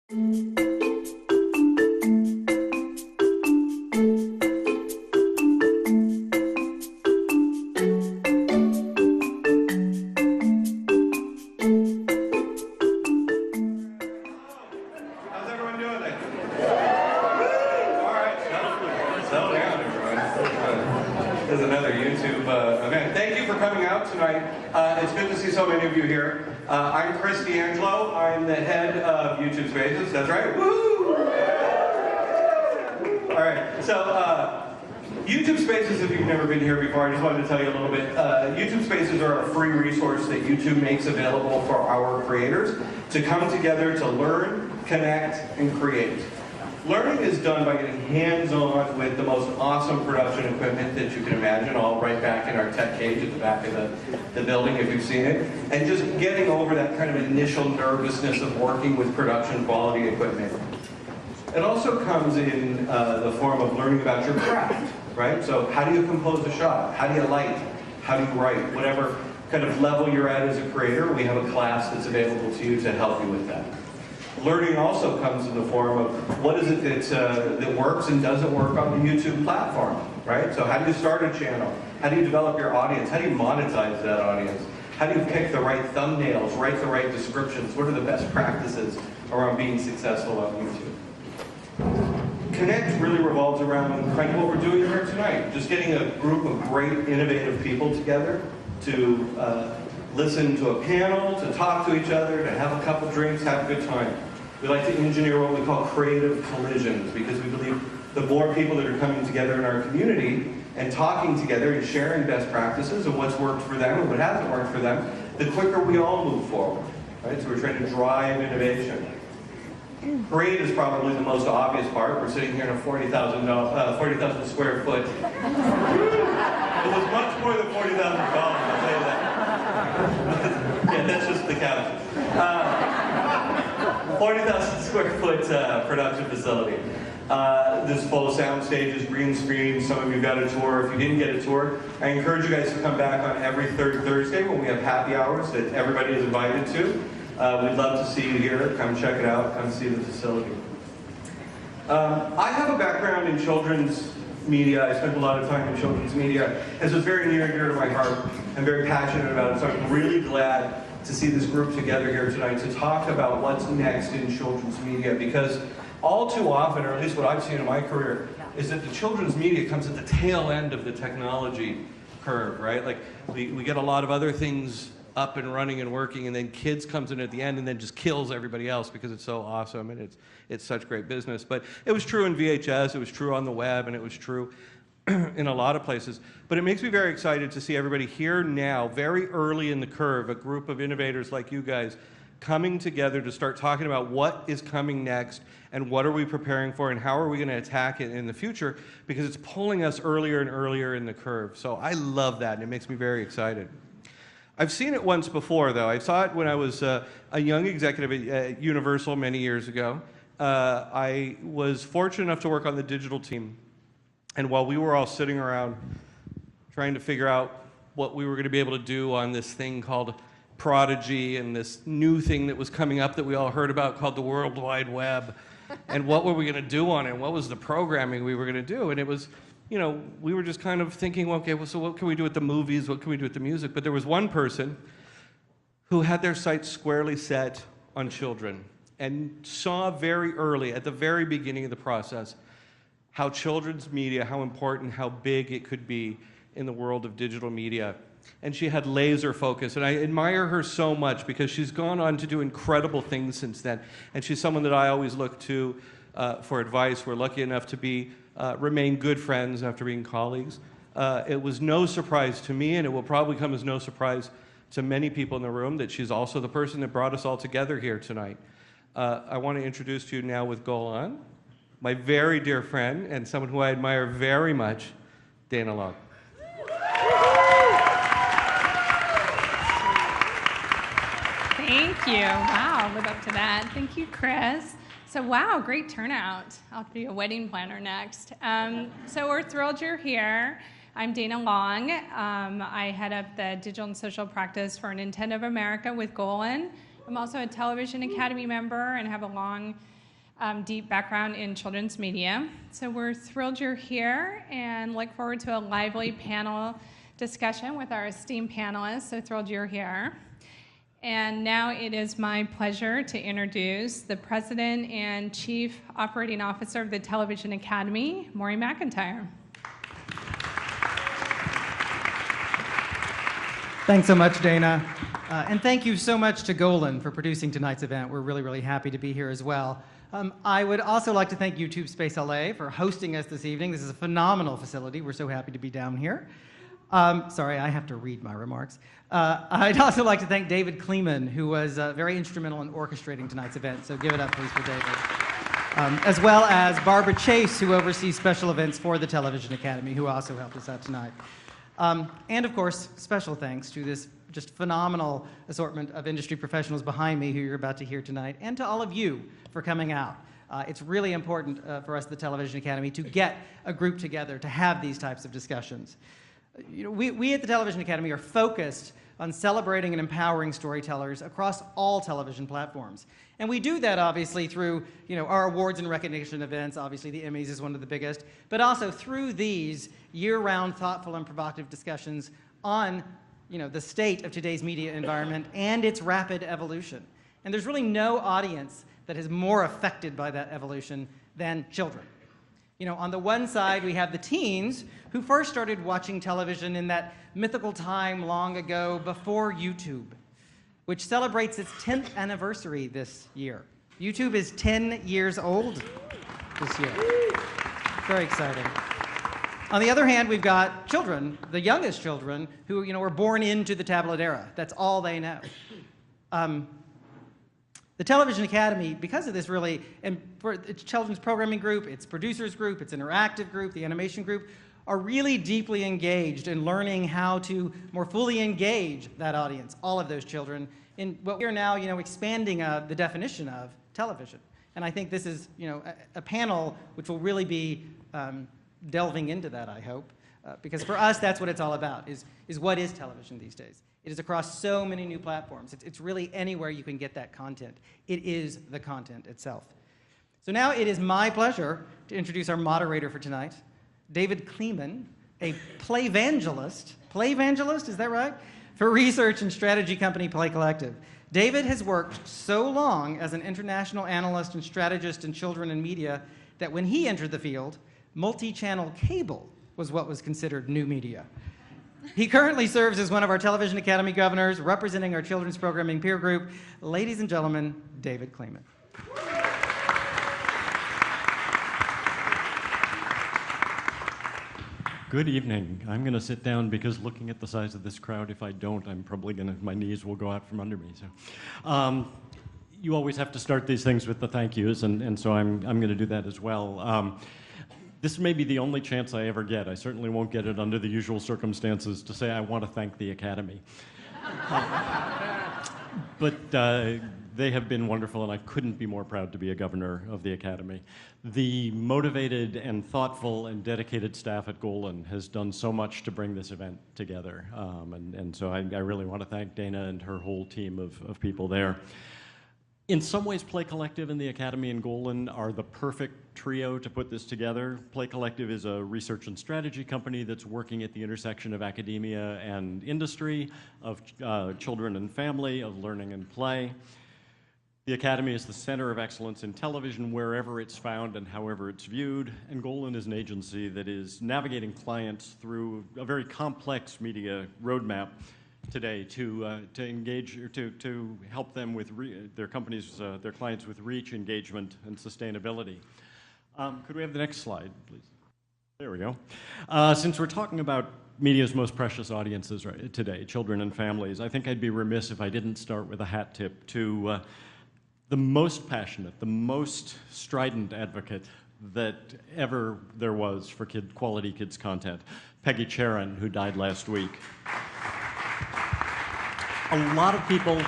It's good to see so many of you here. I'm Chris D'Angelo. I'm the head of YouTube Spaces. That's right. Woo! All right. So YouTube Spaces, if you've never been here before, I just wanted to tell you a little bit. YouTube Spaces are a free resource that YouTube makes available for our creators to come together to learn, connect, and create. Learning is done by getting hands-on with the most awesome production equipment that you can imagine, all right back in our tech cage at the back of the building, if you've seen it, and just getting over that kind of initial nervousness of working with production quality equipment. It also comes in the form of learning about your craft, right? So how do you compose a shot? How do you light? How do you write? Whatever kind of level you're at as a creator, we have a class that's available to you to help you with that. Learning also comes in the form of what is it that works and doesn't work on the YouTube platform, right? So how do you start a channel? How do you develop your audience? How do you monetize that audience? How do you pick the right thumbnails, write the right descriptions? What are the best practices around being successful on YouTube? Connect really revolves around kind of what we're doing here tonight. Just getting a group of great, innovative people together to listen to a panel, to talk to each other, to have a couple drinks, have a good time. We like to engineer what we call creative collisions because we believe the more people that are coming together in our community and talking together and sharing best practices and what's worked for them and what hasn't worked for them, the quicker we all move forward. Right? So we're trying to drive innovation. Create is probably the most obvious part. We're sitting here in a 40,000 square foot. It was much more than $40,000, I'll tell you that. Yeah, that's just the couch. 40,000 square foot production facility. This is full of sound stages, green screens. Some of you got a tour. If you didn't get a tour, I encourage you guys to come back on every third Thursday when we have happy hours that everybody is invited to. We'd love to see you here. Come check it out. Come see the facility. I have a background in children's media. I spent a lot of time in children's media. This was very near and dear to my heart. I'm very passionate about it, so I'm really glad to see this group together here tonight to talk about what's next in children's media, because all too often, or at least what I've seen in my career, is that the children's media comes at the tail end of the technology curve, right? Like, we get a lot of other things up and running and working, and then kids comes in at the end and then just kills everybody else because it's so awesome and it's such great business. But it was true in VHS, it was true on the web, and it was true in a lot of places. But it makes me very excited to see everybody here now, very early in the curve, a group of innovators like you guys coming together to start talking about what is coming next and what are we preparing for and how are we going to attack it in the future, because it's pulling us earlier and earlier in the curve. So I love that, and it makes me very excited. I've seen it once before, though. I saw it when I was a young executive at Universal many years ago. I was fortunate enough to work on the digital team. And while we were all sitting around trying to figure out what we were going to be able to do on this thing called Prodigy and this new thing that was coming up that we all heard about called the World Wide Web, and what were we going to do on it, and what was the programming we were going to do, and it was, you know, we were just kind of thinking, okay, well, so what can we do with the movies, what can we do with the music? But there was one person who had their sights squarely set on children and saw very early, at the very beginning of the process, how children's media, how important, how big it could be in the world of digital media. And she had laser focus, and I admire her so much because she's gone on to do incredible things since then. And she's someone that I always look to for advice. We're lucky enough to remain good friends after being colleagues. It was no surprise to me, and it will probably come as no surprise to many people in the room, that she's also the person that brought us all together here tonight. I want to introduce to you now with Golin, my very dear friend, and someone who I admire very much, Dana Long. Thank you. Wow, live up to that. Thank you, Chris. So wow, great turnout. I'll have to be a wedding planner next. So we're thrilled you're here. I'm Dana Long. I head up the digital and social practice for Nintendo of America with Golin. I'm also a Television Academy member and have a long deep background in children's media. So we're thrilled you're here and look forward to a lively panel discussion with our esteemed panelists. So thrilled you're here. And now it is my pleasure to introduce the President and Chief Operating Officer of the Television Academy, Maury McIntyre. Thanks so much, Dana. And thank you so much to Golin for producing tonight's event. We're really, really happy to be here as well. I would also like to thank YouTubeSpaceLA for hosting us this evening. This is a phenomenal facility. We're so happy to be down here. Sorry, I have to read my remarks. I'd also like to thank David Kleeman, who was very instrumental in orchestrating tonight's event. So give it up, please, for David. As well as Barbara Chase, who oversees special events for the Television Academy, who also helped us out tonight. And of course, special thanks to this just phenomenal assortment of industry professionals behind me who you're about to hear tonight, and to all of you for coming out. It's really important for us at the Television Academy to get a group together to have these types of discussions. You know, we at the Television Academy are focused on celebrating and empowering storytellers across all television platforms. And we do that obviously through, our awards and recognition events. Obviously the Emmys is one of the biggest, but also through these year-round thoughtful and provocative discussions on, the state of today's media environment and its rapid evolution. And there's really no audience that is more affected by that evolution than children. On the one side, we have the teens who first started watching television in that mythical time long ago before YouTube, which celebrates its 10th anniversary this year. YouTube is 10 years old this year. Very exciting. On the other hand, we've got children, the youngest children, who were born into the tablet era. That's all they know. The Television Academy, because of this really, and for its children's programming group, its producers group, its interactive group, the animation group, are really deeply engaged in learning how to more fully engage that audience, all of those children, in what we are now, expanding the definition of television. And I think this is, a panel which will really be delving into that, I hope, because for us, that's what it's all about, is what is television these days. It is across so many new platforms. It's really anywhere you can get that content. It is the content itself. So now it is my pleasure to introduce our moderator for tonight, David Kleeman, a playvangelist, is that right? For research and strategy company Play Collective. David has worked so long as an international analyst and strategist in children and media that when he entered the field, multi-channel cable was what was considered new media. He currently serves as one of our Television Academy governors, representing our children's programming peer group. Ladies and gentlemen, David Kleeman. Good evening. I'm going to sit down because looking at the size of this crowd, if I don't, I'm probably my knees will go out from under me. So, you always have to start these things with the thank yous, and so I'm going to do that as well. This may be the only chance I ever get. I certainly won't get it under the usual circumstances to say I want to thank the Academy. But they have been wonderful, and I couldn't be more proud to be a governor of the Academy. The motivated and thoughtful and dedicated staff at Golin has done so much to bring this event together. And so I really want to thank Dana and her whole team of people there. In some ways, Play Collective and the Academy and Golin are the perfect trio to put this together. Play Collective is a research and strategy company that's working at the intersection of academia and industry, of children and family, of learning and play. The Academy is the center of excellence in television wherever it's found and however it's viewed, and Golin is an agency that is navigating clients through a very complex media roadmap today to engage, or to help them with their clients with reach, engagement, and sustainability. Could we have the next slide, please? There we go. Since we're talking about media's most precious audiences today, children and families, I think I'd be remiss if I didn't start with a hat tip to the most passionate, the most strident advocate that ever there was for quality kids content, Peggy Charon, who died last week. A lot of people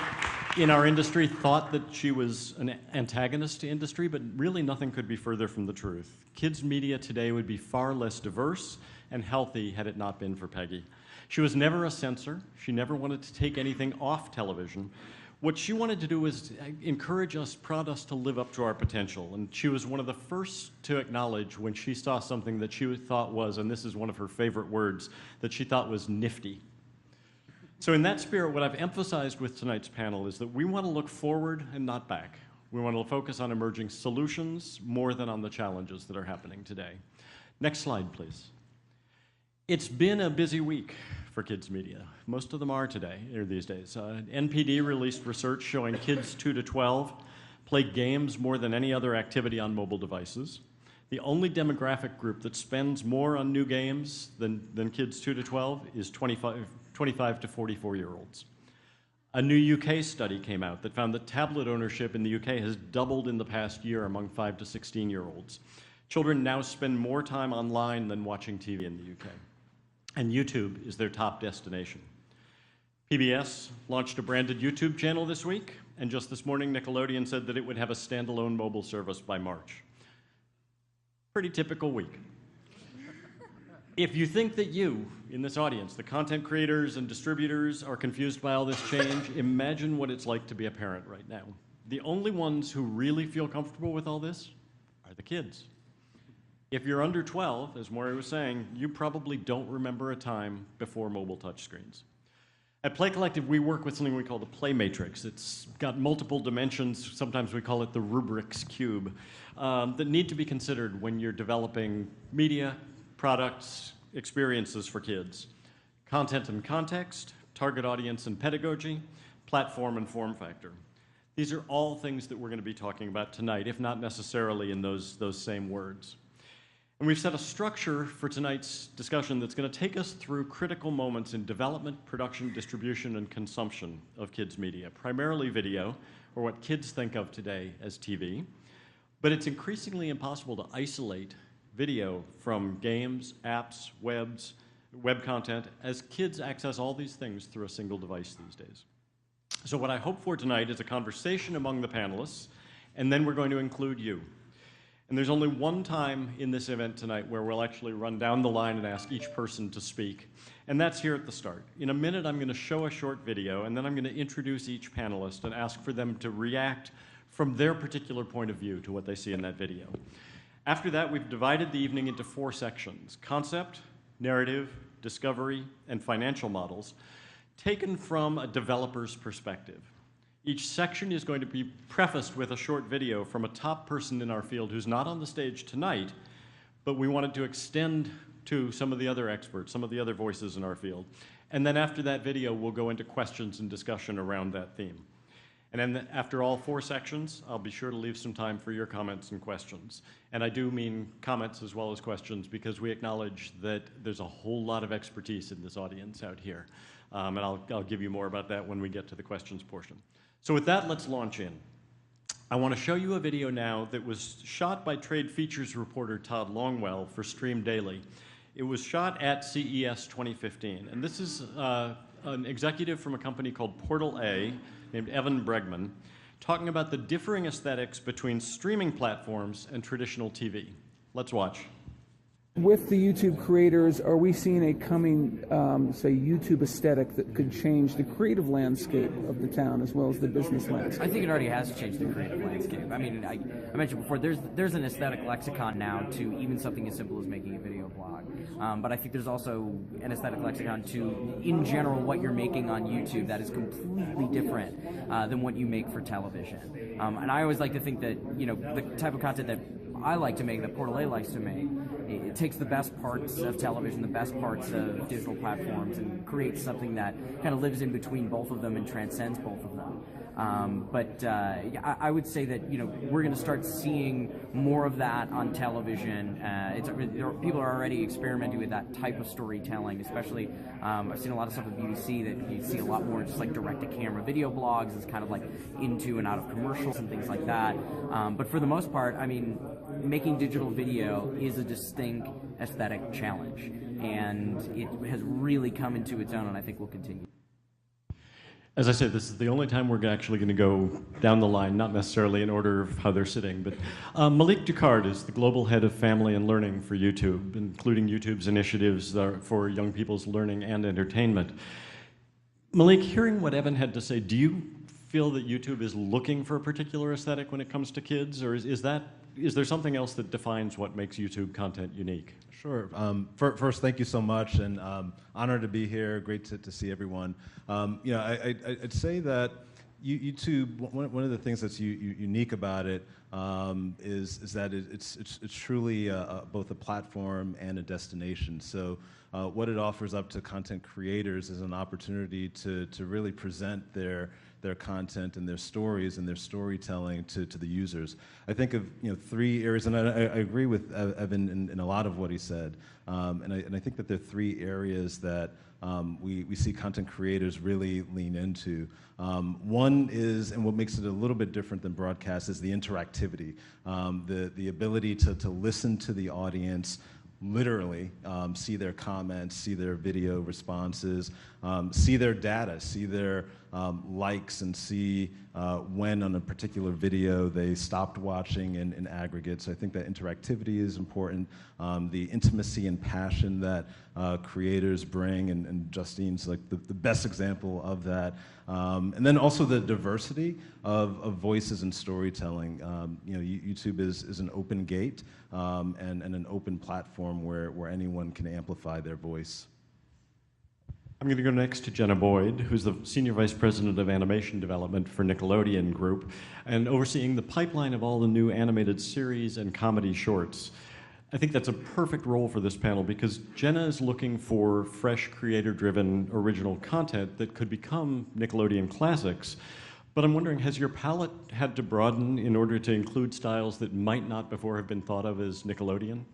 in our industry thought that she was an antagonist to industry, but really nothing could be further from the truth. Kids media today would be far less diverse and healthy had it not been for Peggy. She was never a censor. She never wanted to take anything off television. What she wanted to do was encourage us, prod us to live up to our potential. And she was one of the first to acknowledge when she saw something that she thought was, and this is one of her favorite words, that she thought was nifty. So in that spirit, what I've emphasized with tonight's panel is that we want to look forward and not back. We want to focus on emerging solutions more than on the challenges that are happening today. Next slide, please. It's been a busy week for kids media. Most of them are today, or these days. NPD released research showing kids 2 to 12 play games more than any other activity on mobile devices. The only demographic group that spends more on new games than kids 2 to 12 is 25 to 44-year-olds. A new UK study came out that found that tablet ownership in the UK has doubled in the past year among 5 to 16-year-olds. Children now spend more time online than watching TV in the UK. And YouTube is their top destination. PBS launched a branded YouTube channel this week, and just this morning, Nickelodeon said that it would have a standalone mobile service by March. Pretty typical week. If you think that you, in this audience, the content creators and distributors, are confused by all this change, imagine what it's like to be a parent right now. The only ones who really feel comfortable with all this are the kids. If you're under 12, as Maury was saying, you probably don't remember a time before mobile touchscreens. At Play Collective, we work with something we call the Play Matrix. It's got multiple dimensions, sometimes we call it the Rubrik's Cube, that need to be considered when you're developing media, products, experiences for kids. Content and context, target audience and pedagogy, platform and form factor. These are all things that we're going to be talking about tonight, if not necessarily in those same words. And we've set a structure for tonight's discussion that's going to take us through critical moments in development, production, distribution, and consumption of kids' media, primarily video, or what kids think of today as TV. But it's increasingly impossible to isolate video from games, apps, web content, as kids access all these things through a single device these days. So what I hope for tonight is a conversation among the panelists, and then we're going to include you. And there's only one time in this event tonight where we'll actually run down the line and ask each person to speak, and that's here at the start. In a minute, I'm going to show a short video, and then I'm going to introduce each panelist and ask for them to react from their particular point of view to what they see in that video. After that, we've divided the evening into 4 sections: concept, narrative, discovery, and financial models, taken from a developer's perspective. Each section is going to be prefaced with a short video from a top person in our field who's not on the stage tonight, but we wanted to extend to some of the other experts, some of the other voices in our field. And then after that video, we'll go into questions and discussion around that theme. And then after all 4 sections, I'll be sure to leave some time for your comments and questions. And I do mean comments as well as questions, because we acknowledge that there's a whole lot of expertise in this audience out here. And I'll give you more about that when we get to the questions portion. So with that, let's launch in. I want to show you a video now that was shot by trade features reporter Todd Longwell for Stream Daily. It was shot at CES 2015, and this is an executive from a company called Portal A named Evan Bregman talking about the differing aesthetics between streaming platforms and traditional TV. Let's watch. With the YouTube creators, are we seeing a coming, say, YouTube aesthetic that could change the creative landscape of the town as well as the business landscape? I think it already has changed the creative landscape. I mean, I mentioned before, there's an aesthetic lexicon now to even something as simple as making a video blog. But I think there's also an aesthetic lexicon to, in general, what you're making on YouTube that is completely different than what you make for television. And I always like to think that, you know, the type of content that I like to make, that Portal A likes to make, it takes the best parts of television, the best parts of digital platforms, and creates something that kind of lives in between both of them and transcends both of them. I would say that, you know, we're going to start seeing more of that on television. People are already experimenting with that type of storytelling, especially I've seen a lot of stuff with BBC that you see a lot more just like direct-to-camera video blogs. It's kind of like into and out of commercials and things like that. But for the most part, I mean, making digital video is a distinct aesthetic challenge, and it has really come into its own, and I think will continue. As I said, this is the only time we're actually going to go down the line, not necessarily in order of how they're sitting, but Malik Ducard is the global head of family and learning for YouTube, including YouTube's initiatives for young people's learning and entertainment. Malik, hearing what Evan had to say, do you feel that YouTube is looking for a particular aesthetic when it comes to kids, or is there something else that defines what makes YouTube content unique? Sure. First, thank you so much, and honored to be here. Great to see everyone. I'd say that YouTube. One of the things that's unique about it is that it's truly both a platform and a destination. So what it offers up to content creators is an opportunity to really present their content and their stories and their storytelling to the users. I think of 3 areas, and I agree with Evan in a lot of what he said. And I think that there are 3 areas that we see content creators really lean into. One is, and what makes it a little bit different than broadcast, is the interactivity, the ability to listen to the audience, literally see their comments, see their video responses, see their data, see their likes, and see when on a particular video they stopped watching in aggregate. So I think that interactivity is important. The intimacy and passion that creators bring, and Justine's like the best example of that. And then also the diversity of voices and storytelling. YouTube is an open gate and an open platform where anyone can amplify their voice. I'm going to go next to Jenna Boyd, who's the Senior Vice President of Animation Development for Nickelodeon Group, and overseeing the pipeline of all the new animated series and comedy shorts. I think that's a perfect role for this panel because Jenna is looking for fresh, creator-driven, original content that could become Nickelodeon classics. But I'm wondering, has your palette had to broaden in order to include styles that might not before have been thought of as Nickelodeon?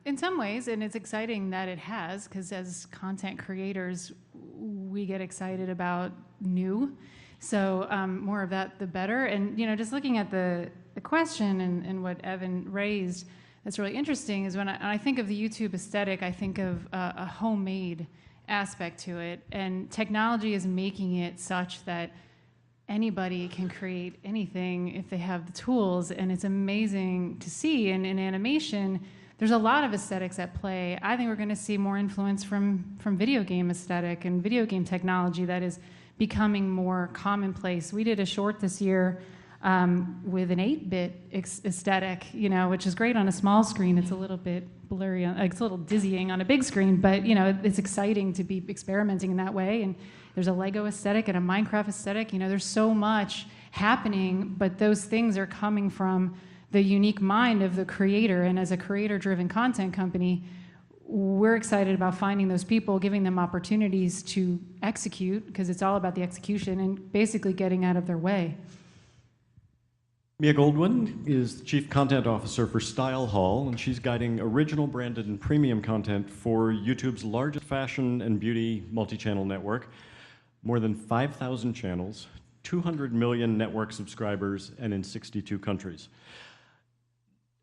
In some ways, and it's exciting that it has, because as content creators, we get excited about new. So more of that, the better. And just looking at the question and what Evan raised, that's really interesting is when I think of the YouTube aesthetic, I think of a homemade aspect to it. And technology is making it such that anybody can create anything if they have the tools. And it's amazing to see. And in animation, there's a lot of aesthetics at play. I think we're going to see more influence from video game aesthetic and video game technology that is becoming more commonplace. We did a short this year with an 8-bit aesthetic, which is great on a small screen. It's a little bit blurry, it's a little dizzying on a big screen, but it's exciting to be experimenting in that way. And there's a Lego aesthetic and a Minecraft aesthetic. There's so much happening, but those things are coming from the unique mind of the creator. And as a creator-driven content company, we're excited about finding those people, giving them opportunities to execute, because it's all about the execution, and basically getting out of their way. Mia Goldwyn is the Chief Content Officer for Stylehaul, and she's guiding original branded and premium content for YouTube's largest fashion and beauty multi-channel network. More than 5,000 channels, 200 million network subscribers, and in 62 countries.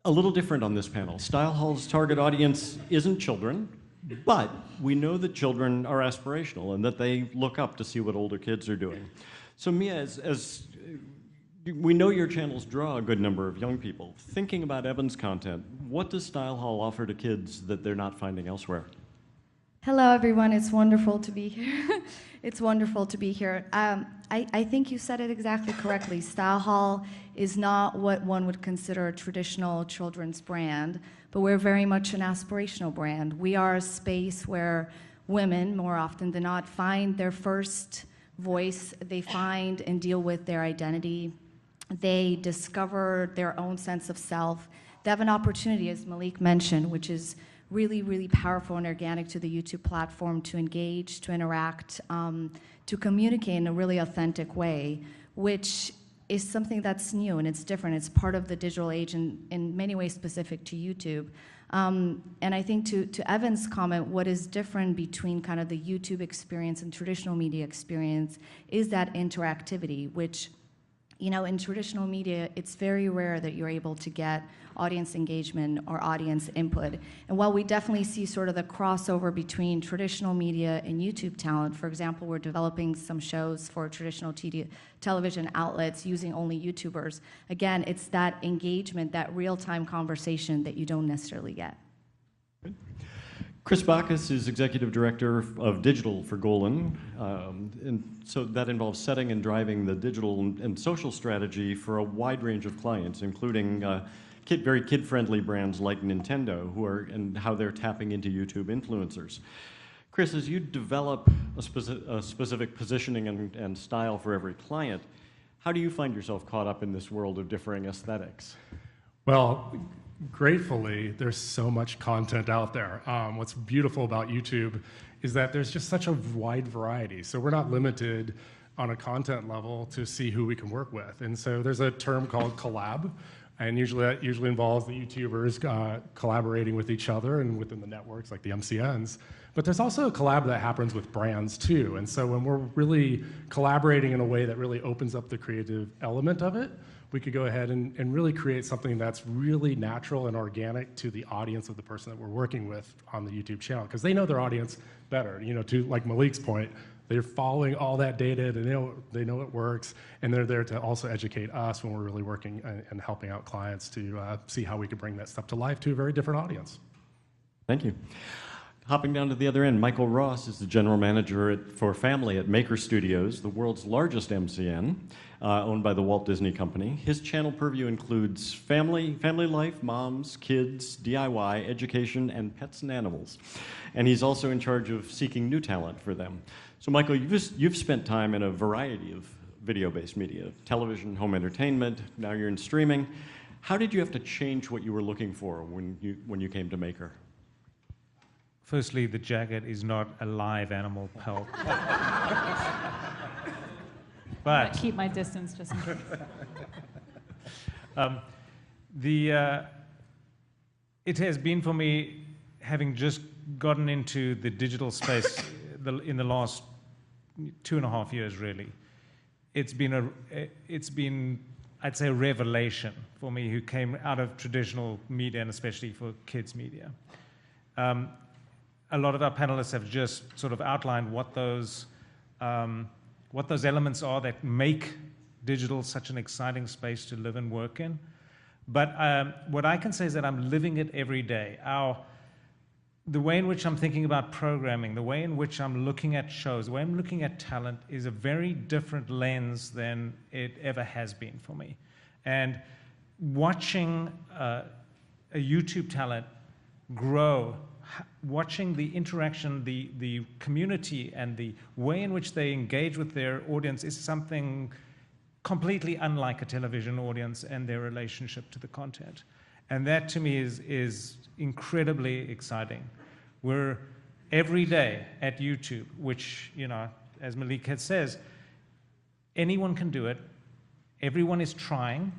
A little different on this panel. Stylehaul's target audience isn't children, but we know that children are aspirational and that they look up to see what older kids are doing. So Mia, as we know your channels draw a good number of young people. Thinking about Evan's content, what does Stylehaul offer to kids that they're not finding elsewhere? Hello, everyone. It's wonderful to be here. It's wonderful to be here. I think you said it exactly correctly. Stylehaul is not what one would consider a traditional children's brand, but we're very much an aspirational brand. We are a space where women, more often than not, find their first voice. They find and deal with their identity. They discover their own sense of self. They have an opportunity, as Malik mentioned, which is really, really powerful and organic to the YouTube platform to engage, to interact, to communicate in a really authentic way, which is something that's new and it's different. It's part of the digital age and in many ways specific to YouTube. And I think to Evan's comment, what is different between kind of the YouTube experience and traditional media experience is that interactivity, which in traditional media, it's very rare that you're able to get audience engagement or audience input. And while we definitely see sort of the crossover between traditional media and YouTube talent, for example, we're developing some shows for traditional television outlets using only YouTubers. Again, it's that engagement, that real-time conversation that you don't necessarily get. Chris Baccus is Executive Director of Digital for Golin, and so that involves setting and driving the digital and social strategy for a wide range of clients, including very kid-friendly brands like Nintendo, and how they're tapping into YouTube influencers. Chris, as you develop a specific positioning and style for every client, how do you find yourself caught up in this world of differing aesthetics? Well, gratefully, there's so much content out there. What's beautiful about YouTube is that there's just such a wide variety. So we're not limited on a content level to see who we can work with. And so there's a term called collab, and that usually involves the YouTubers collaborating with each other and within the networks like the MCNs. But there's also a collab that happens with brands too. And so when we're really collaborating in a way that really opens up the creative element of it, we could go ahead and really create something that's really natural and organic to the audience of the person that we're working with on the YouTube channel, because they know their audience better. To like Malik's point, they're following all that data, they know it works, and they're there to also educate us when we're really working and helping out clients to see how we can bring that stuff to life to a very different audience. Thank you. Hopping down to the other end, Michael Ross is the general manager for family at Maker Studios, the world's largest MCN, owned by the Walt Disney Company. His channel purview includes family life, moms, kids, DIY, education, and pets and animals. And he's also in charge of seeking new talent for them. So Michael, you've spent time in a variety of video-based media, television, home entertainment, now you're in streaming. How did you have to change what you were looking for when you came to Maker? Firstly, the jacket is not a live animal pelt. But keep my distance just in case. It has been for me, having just gotten into the digital space in the last 2.5 years, really. It's been, I'd say, a revelation for me, who came out of traditional media, and especially for kids media. A lot of our panelists have just sort of outlined what those elements are that make digital such an exciting space to live and work in. But what I can say is that I'm living it every day. The way in which I'm thinking about programming, the way in which I'm looking at shows, the way I'm looking at talent is a very different lens than it ever has been for me. And watching a YouTube talent grow, watching the interaction, the community, and the way in which they engage with their audience is something completely unlike a television audience and their relationship to the content. And that, to me, is incredibly exciting. We're every day at YouTube, which, as Malik had says, anyone can do it. Everyone is trying,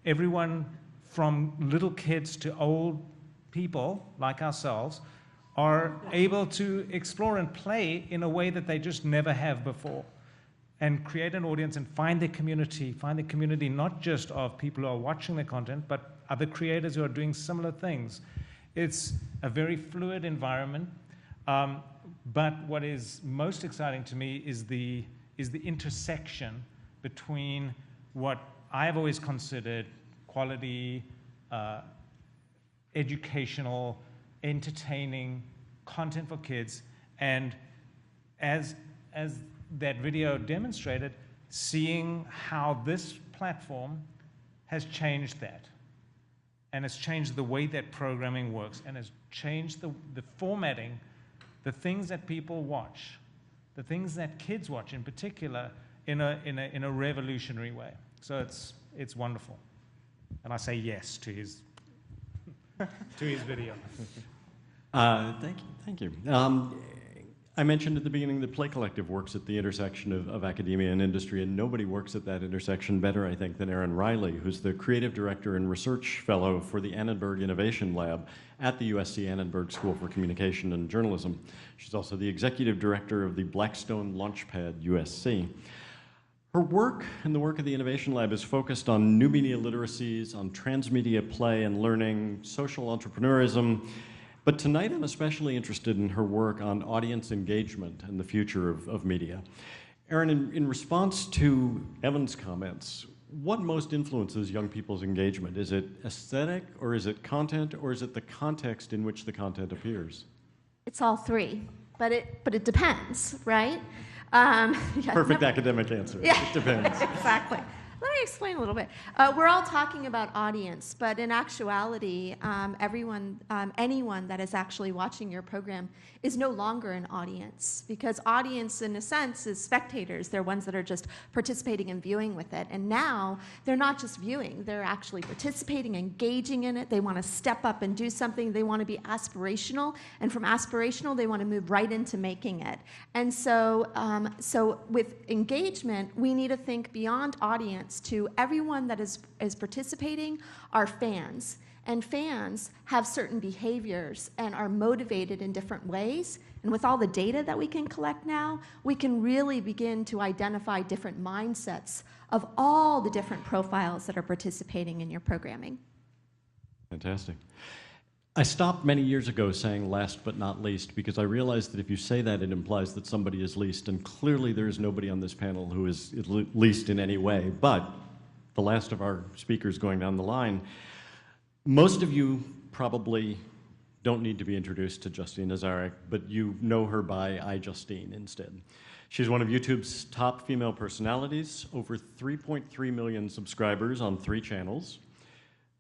Everyone from little kids to old people like ourselves are able to explore and play in a way that they just never have before, and create an audience and find their community not just of people who are watching the content, but other creators who are doing similar things. It's a very fluid environment, but what is most exciting to me is the intersection between what I've always considered quality, educational, entertaining content for kids, and as that video demonstrated, seeing how this platform has changed that, and has changed the way that programming works, and has changed the formatting, the things that people watch, the things that kids watch in particular, in a revolutionary way. So it's wonderful, and I say yes to his video. Thank you. I mentioned at the beginning that Play Collective works at the intersection of academia and industry, and nobody works at that intersection better, I think, than Erin Reilly, who's the Creative Director and Research Fellow for the Annenberg Innovation Lab at the USC Annenberg School for Communication and Journalism. She's also the Executive Director of the Blackstone Launchpad USC. Her work and the work of the Innovation Lab is focused on new media literacies, on transmedia play and learning, social entrepreneurism. But tonight I'm especially interested in her work on audience engagement and the future of media. Erin, in response to Evan's comments, what most influences young people's engagement? Is it aesthetic, or is it content, or is it the context in which the content appears? It's all three, but it depends, right? Yeah, Perfect academic answer. Yeah. It depends. Exactly. Let me explain a little bit. We're all talking about audience, but in actuality, anyone that is actually watching your program is no longer an audience, because audience, in a sense, is spectators. They're ones that are just participating and viewing with it. And now they're not just viewing, they're actually participating, engaging in it. They want to step up and do something. They want to be aspirational, and from aspirational, they want to move right into making it. And so with engagement, we need to think beyond audience to everyone that is participating are fans. And fans have certain behaviors and are motivated in different ways. And with all the data that we can collect now, we can really begin to identify different mindsets of all the different profiles that are participating in your programming. Fantastic. I stopped many years ago saying last but not least, because I realized that if you say that, it implies that somebody is least, and clearly there is nobody on this panel who is least in any way. But the last of our speakers going down the line, most of you probably don't need to be introduced to Justine Ezarik, but you know her by iJustine instead. She's one of YouTube's top female personalities, over 3.3 million subscribers on 3 channels,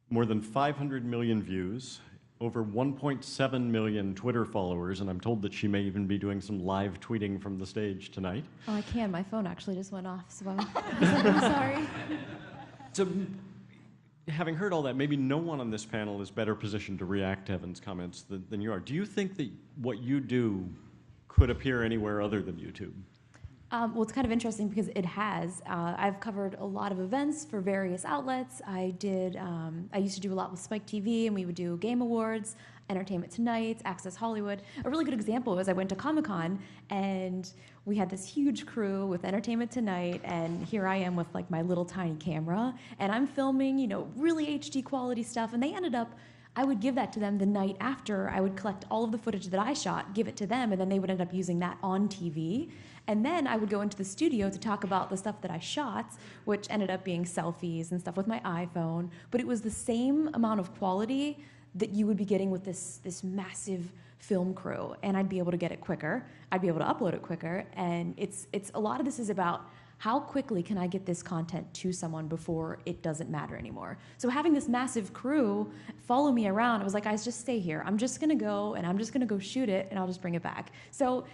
more than 500 million views, over 1.7 million Twitter followers, and I'm told that she may even be doing some live tweeting from the stage tonight. Oh, I can. My phone actually just went off, so I'm sorry. So, having heard all that, maybe no one on this panel is better positioned to react to Evan's comments than you are. Do you think that what you do could appear anywhere other than YouTube? Well, it's kind of interesting because it has. I've covered a lot of events for various outlets. I used to do a lot with Spike TV, and we would do Game Awards, Entertainment Tonight, Access Hollywood. A really good example was I went to Comic-Con, and we had this huge crew with Entertainment Tonight, and here I am with like my little tiny camera, and I'm filming, really HD quality stuff, and they ended up, I would give that to them the night after. I would collect all of the footage that I shot, give it to them, and then they would end up using that on TV. And then I would go into the studio to talk about the stuff that I shot, which ended up being selfies and stuff with my iPhone. But it was the same amount of quality that you would be getting with this massive film crew. And I'd be able to get it quicker. I'd be able to upload it quicker. And it's a lot of this is about how quickly can I get this content to someone before it doesn't matter anymore. So having this massive crew follow me around, it was like, guys, just stay here. I'm just gonna go and I'm just gonna go shoot it and I'll just bring it back. So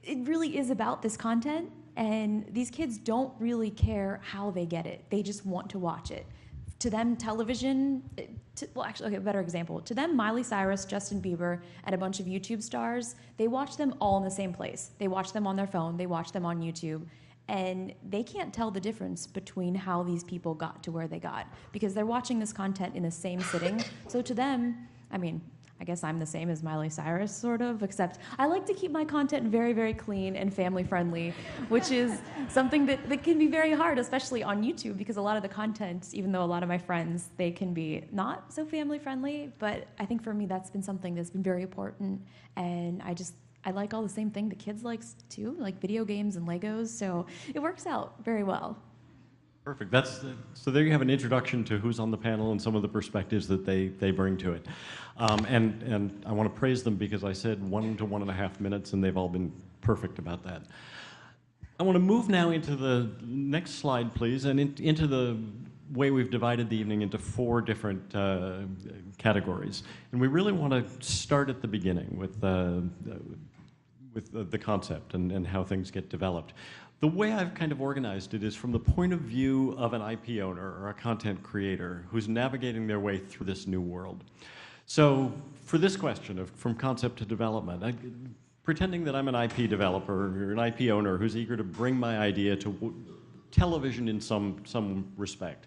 it really is about this content, and these kids don't really care how they get it. They just want to watch it. To them, television, a better example. To them, Miley Cyrus, Justin Bieber, and a bunch of YouTube stars, they watch them all in the same place. They watch them on their phone, they watch them on YouTube, and they can't tell the difference between how these people got to where they got, because they're watching this content in the same sitting. So to them, I guess I'm the same as Miley Cyrus, sort of, except I like to keep my content very, very clean and family-friendly, which is something that can be very hard, especially on YouTube, because a lot of the content, even though a lot of my friends, they can be not so family-friendly, but I think for me that's been something that's been very important, and I like all the same thing that kids like too, like video games and Legos, so it works out very well. Perfect. So there you have an introduction to who's on the panel and some of the perspectives that they bring to it. And I want to praise them because I said 1 to 1.5 minutes, and they've all been perfect about that. I want to move now into the next slide, please, and into the way we've divided the evening into 4 different categories. And we really want to start at the beginning with the concept and how things get developed. The way I've kind of organized it is from the point of view of an IP owner or a content creator who's navigating their way through this new world. So for this question of from concept to development, pretending that I'm an IP developer or an IP owner who's eager to bring my idea to television in some respect.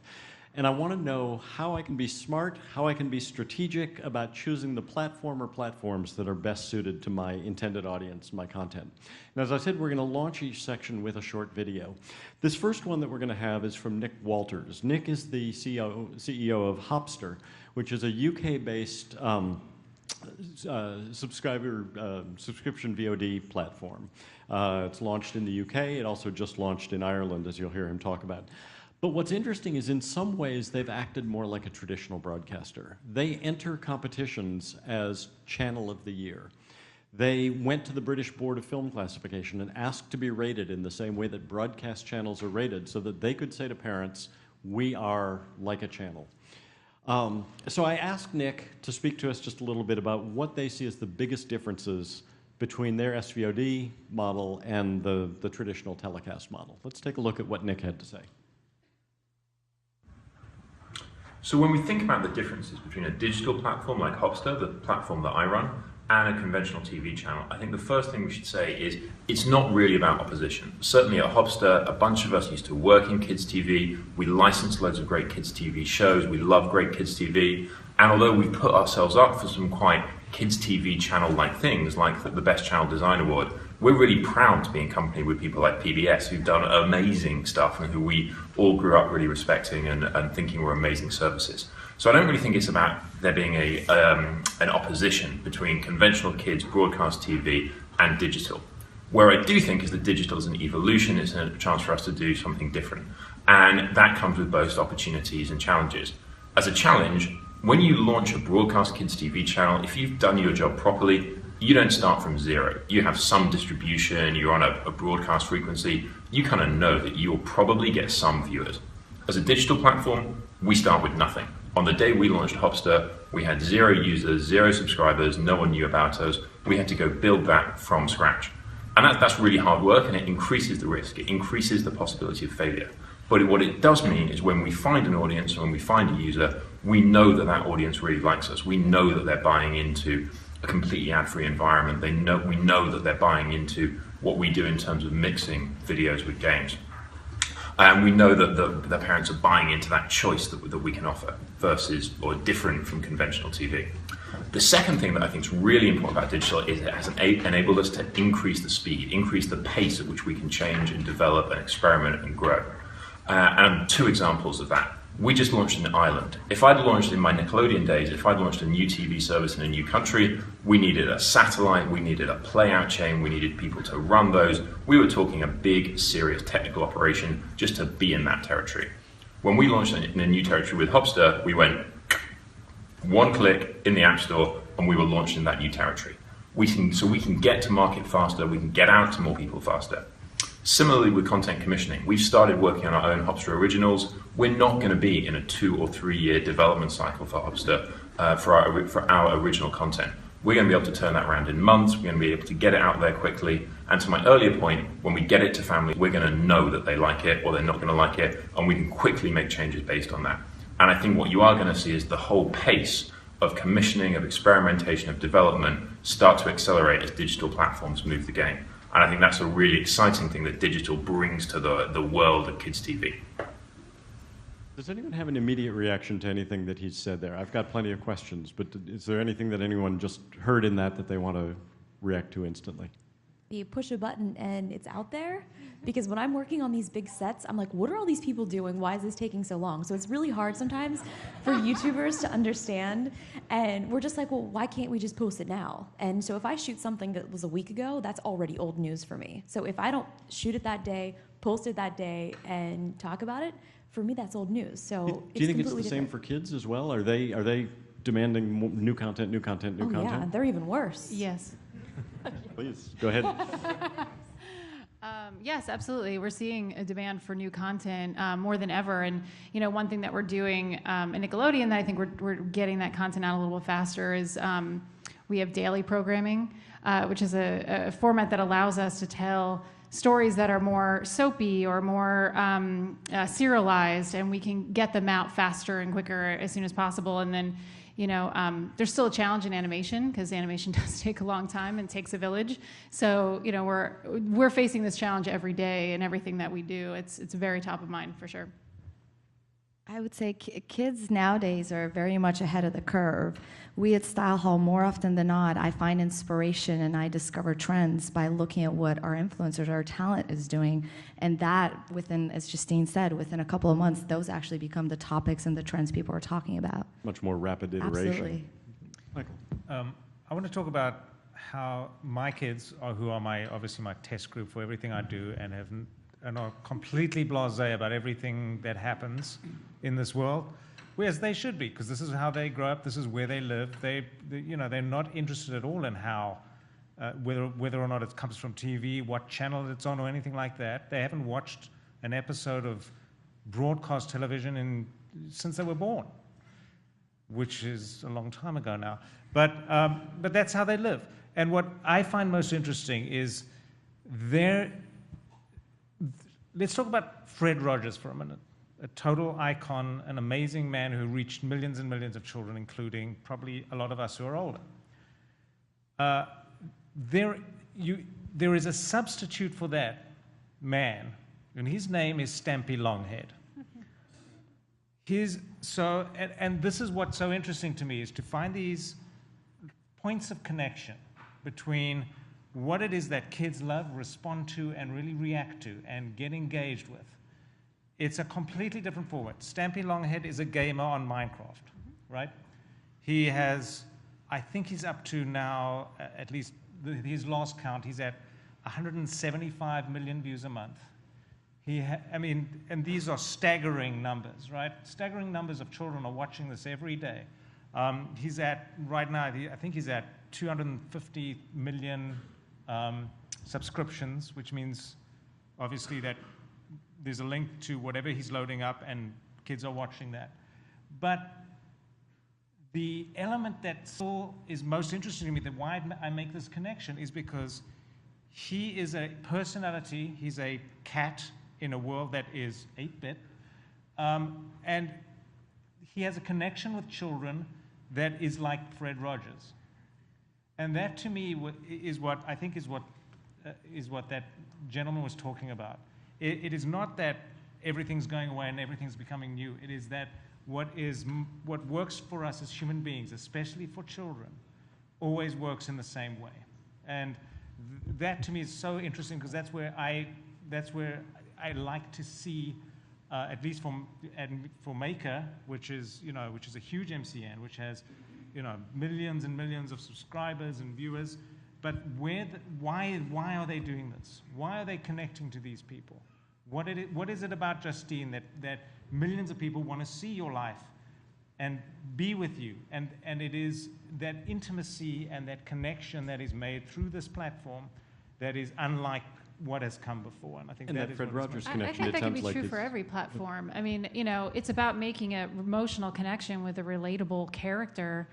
And I want to know how I can be smart, how I can be strategic about choosing the platform or platforms that are best suited to my intended audience, my content. And as I said, we're going to launch each section with a short video. This first one that we're going to have is from Nick Walters. Nick is the CEO of Hopster, which is a UK-based subscription VOD platform. It's launched in the UK. It also just launched in Ireland, as you'll hear him talk about. But what's interesting is in some ways they've acted more like a traditional broadcaster. They enter competitions as channel of the year. They went to the British Board of Film Classification and asked to be rated in the same way that broadcast channels are rated so that they could say to parents, we are like a channel. So I asked Nick to speak to us just a little bit about what they see as the biggest differences between their SVOD model and the traditional telecast model. Let's take a look at what Nick had to say. So when we think about the differences between a digital platform like Hopster, the platform that I run, and a conventional TV channel, I think the first thing we should say is it's not really about opposition. Certainly at Hopster, a bunch of us used to work in kids TV. We licensed loads of great kids TV shows. We love great kids TV. And although we put ourselves up for some quite kids TV channel-like things, like the Best Channel Design Award, we're really proud to be in company with people like PBS who've done amazing stuff and who we all grew up really respecting and thinking were amazing services. So I don't really think it's about there being an opposition between conventional kids, broadcast TV, and digital. Where I do think is that digital is an evolution, it's a chance for us to do something different. And that comes with both opportunities and challenges. As a challenge, when you launch a broadcast kids TV channel, if you've done your job properly, you don't start from zero. You have some distribution, you're on a broadcast frequency, you kind of know that you'll probably get some viewers. As a digital platform, we start with nothing. On the day we launched Hopster, we had 0 users, 0 subscribers, no one knew about us. We had to go build that from scratch. And that's really hard work, and it increases the risk. It increases the possibility of failure. But what it does mean is when we find an audience and when we find a user, we know that that audience really likes us. We know that they're buying into a completely ad-free environment. We know that they're buying into what we do in terms of mixing videos with games. And we know that the parents are buying into that choice that we can offer versus, or different from conventional TV. The second thing that I think is really important about digital is it has enabled us to increase the speed, increase the pace at which we can change and develop and experiment and grow. And 2 examples of that. We just launched in Ireland. If I'd launched in my Nickelodeon days, if I'd launched a new TV service in a new country, we needed a satellite, we needed a playout chain, we needed people to run those. We were talking a big, serious technical operation just to be in that territory. When we launched in a new territory with Hopster, we went 1 click in the App Store and we were launched in that new territory. So we can get to market faster, we can get out to more people faster. Similarly with content commissioning, we've started working on our own Hopster originals. We're not going to be in a 2 or 3 year development cycle for Hopster for our original content. We're going to be able to turn that around in months. We're going to be able to get it out there quickly. And to my earlier point, when we get it to family, we're going to know that they like it or they're not going to like it, and we can quickly make changes based on that. And I think what you are going to see is the whole pace of commissioning, of experimentation, of development start to accelerate as digital platforms move the game. And I think that's a really exciting thing that digital brings to the world of kids TV. Does anyone have an immediate reaction to anything that he's said there? I've got plenty of questions, but is there anything that anyone just heard in that they want to react to instantly? You push a button and it's out there. Because when I'm working on these big sets, I'm like, what are all these people doing? Why is this taking so long? So it's really hard sometimes for YouTubers to understand. And we're just like, well, why can't we just post it now? And so if I shoot something that was a week ago, that's already old news for me. So if I don't shoot it that day, post it that day, and talk about it, for me, that's old news. So do you think it's the same for kids as well? Are they demanding new content? Yeah, they're even worse. Yes. Please, go ahead. Yes, absolutely. We're seeing a demand for new content more than ever. And, you know, one thing that we're doing at Nickelodeon that I think we're getting that content out a little faster is we have daily programming, which is a format that allows us to tell stories that are more soapy or more serialized, and we can get them out faster and quicker as soon as possible. And then, you know, there's still a challenge in animation because animation does take a long time and takes a village. So, you know, we're facing this challenge every day in everything that we do. It's very top of mind for sure. I would say kids nowadays are very much ahead of the curve. We at Stylehaul, more often than not, I find inspiration and I discover trends by looking at what our influencers, our talent is doing. And that within, as Justine said, within a couple of months, those actually become the topics and the trends people are talking about. Much more rapid iteration. Absolutely. Michael. I want to talk about how my kids, who are obviously my test group for everything I do, and are completely blasé about everything that happens in this world, whereas they should be, because this is how they grow up, this is where they live. They're not interested at all in how whether or not it comes from TV, what channel it's on, or anything like that. They haven't watched an episode of broadcast television since they were born, which is a long time ago now. But that's how they live. And what I find most interesting is let's talk about Fred Rogers for a minute. A total icon, an amazing man who reached millions and millions of children, including probably a lot of us who are older. There is a substitute for that man, and his name is Stampy Longhead. And this is what's so interesting to me, is to find these points of connection between what it is that kids love, respond to, and really react to, and get engaged with. It's a completely different format. Stampy Longhead is a gamer on Minecraft, right? He has, I think he's up to now, at least his last count, he's at 175 million views a month. And these are staggering numbers, right? Staggering numbers of children are watching this every day. He's at, right now, I think he's at 250 million subscriptions, which means obviously that there's a link to whatever he's loading up and kids are watching that. But the element that still is most interesting to me, that why I make this connection, is because he is a personality, he's a cat in a world that is 8-bit, and he has a connection with children that is like Fred Rogers. And that to me is what I think is what that gentleman was talking about. It is not that everything's going away and everything's becoming new. It is that what works for us as human beings, especially for children, always works in the same way. And that to me is so interesting, because that's where I like to see, at least for Maker, which is a huge MCN, which has millions and millions of subscribers and viewers. But why are they doing this? Why are they connecting to these people? What is it about Justine that millions of people want to see your life and be with you? And it is that intimacy and that connection that is made through this platform that is unlike what has come before. And I think that Fred Rogers I connection, think that can be like true for every platform. I mean, it's about making an emotional connection with a relatable character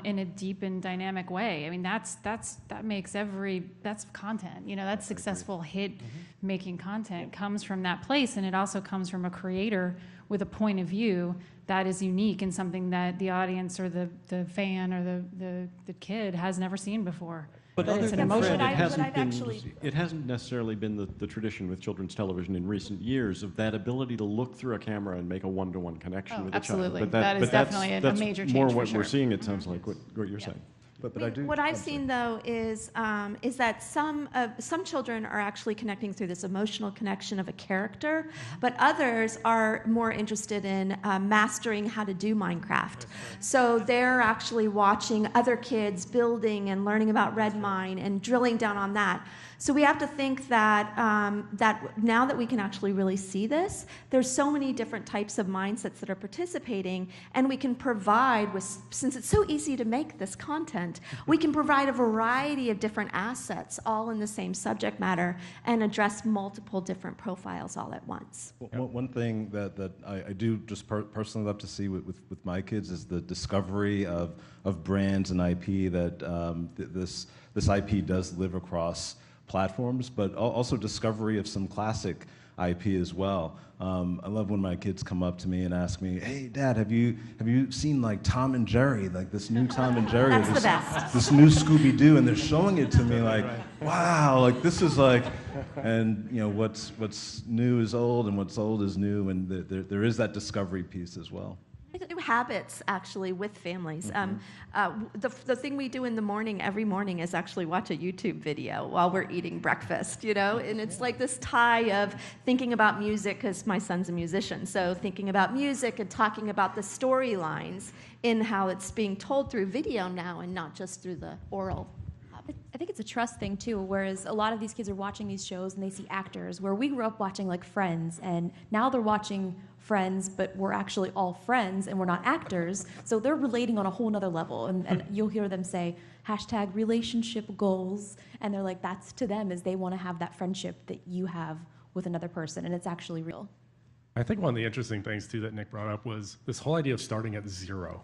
in a deep and dynamic way. I mean, that makes that's content. That's successful hit making content comes from that place, and it also comes from a creator with a point of view that is unique and something that the audience or the fan or the kid has never seen before. But other it's an than emotion. Fred, it hasn't necessarily been the tradition with children's television in recent years of that ability to look through a camera and make a one-to-one connection with a child. Absolutely. That is definitely a major change. More for what sure. we're seeing, it sounds like, what you're saying. But I do. What I've seen though is that some children are actually connecting through this emotional connection of a character, but others are more interested in mastering how to do Minecraft. So they're actually watching other kids building and learning about Red Mine and drilling down on that. So we have to think that that now that we can actually really see this, there's so many different types of mindsets that are participating, and we can provide, since it's so easy to make this content, we can provide a variety of different assets all in the same subject matter and address multiple different profiles all at once. One thing that I do just personally love to see with my kids is the discovery of brands and IP that this IP does live across platforms, but also discovery of some classic IP as well. I love when my kids come up to me and ask me, "Hey, Dad, have you seen like Tom and Jerry, like this new Tom and Jerry, That's the best. this new Scooby Doo?" And they're showing it to me like, "Wow, like this is like," and what's new is old and what's old is new, and there is that discovery piece as well. New habits actually with families. The thing we do in the morning, every morning, is actually watch a YouTube video while we're eating breakfast, and it's like this tie of thinking about music, because my son's a musician, so thinking about music and talking about the storylines in how it's being told through video now and not just through the oral. I think think it's a trust thing too, whereas a lot of these kids are watching these shows and they see actors, where we grew up watching like Friends, and now they're watching Friends, but we're actually all friends and we're not actors, so they're relating on a whole nother level, and you'll hear them say hashtag relationship goals, and they're like, that's to them, is they want to have that friendship that you have with another person, and it's actually real. I think one of the interesting things too that Nick brought up was this whole idea of starting at zero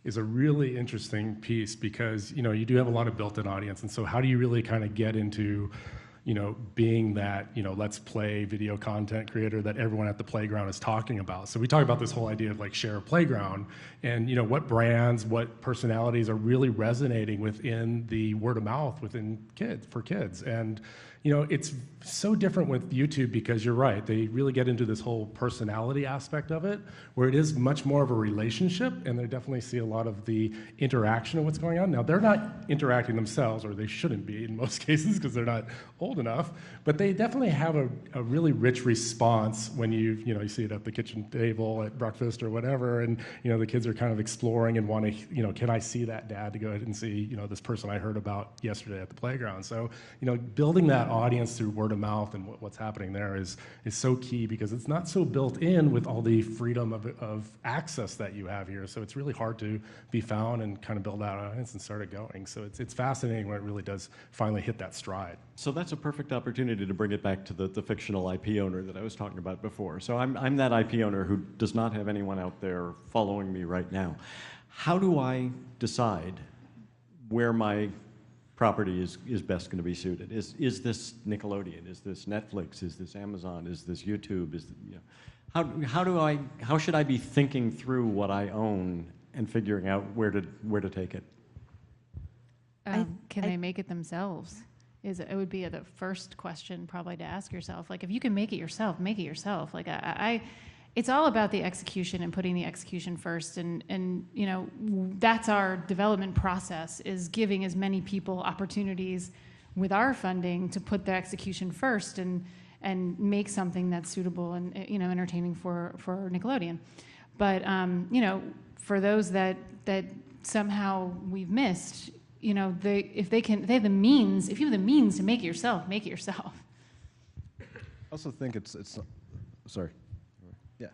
is a really interesting piece, because you do have a lot of built-in audience, and so how do you really kind of get into being that, let's play video content creator that everyone at the playground is talking about. So we talk about this whole idea of like share a playground, and what brands, what personalities are really resonating within the word of mouth within kids. And it's so different with YouTube, because you're right, they really get into this whole personality aspect of it, where it is much more of a relationship, and they definitely see a lot of the interaction of what's going on. Now, they're not interacting themselves, or they shouldn't be in most cases, because they're not old enough, but they definitely have a really rich response when you see it at the kitchen table at breakfast or whatever, and the kids are kind of exploring and want to, can I see that, Dad, to go ahead and see, this person I heard about yesterday at the playground. So, building that audience through word of mouth and what's happening there is so key, because it's not so built in with all the freedom of access that you have here. So it's really hard to be found and kind of build that audience and start it going. So it's fascinating when it really does finally hit that stride. So that's a perfect opportunity to bring it back to the fictional IP owner that I was talking about before. So I'm that IP owner who does not have anyone out there following me right now. How do I decide where my property is best going to be suited? Is this Nickelodeon? Is this Netflix? Is this Amazon? Is this YouTube? How should I be thinking through what I own and figuring out where to take it? Can they make it themselves? It would be the first question probably to ask yourself. Like, if you can make it yourself, make it yourself. Like it's all about the execution and putting the execution first, and that's our development process, is giving as many people opportunities with our funding to put the execution first and make something that's suitable and entertaining for Nickelodeon. But for those that somehow we've missed, if they have the means, if you have the means to make it yourself, make it yourself. I also think it's sorry. Yeah.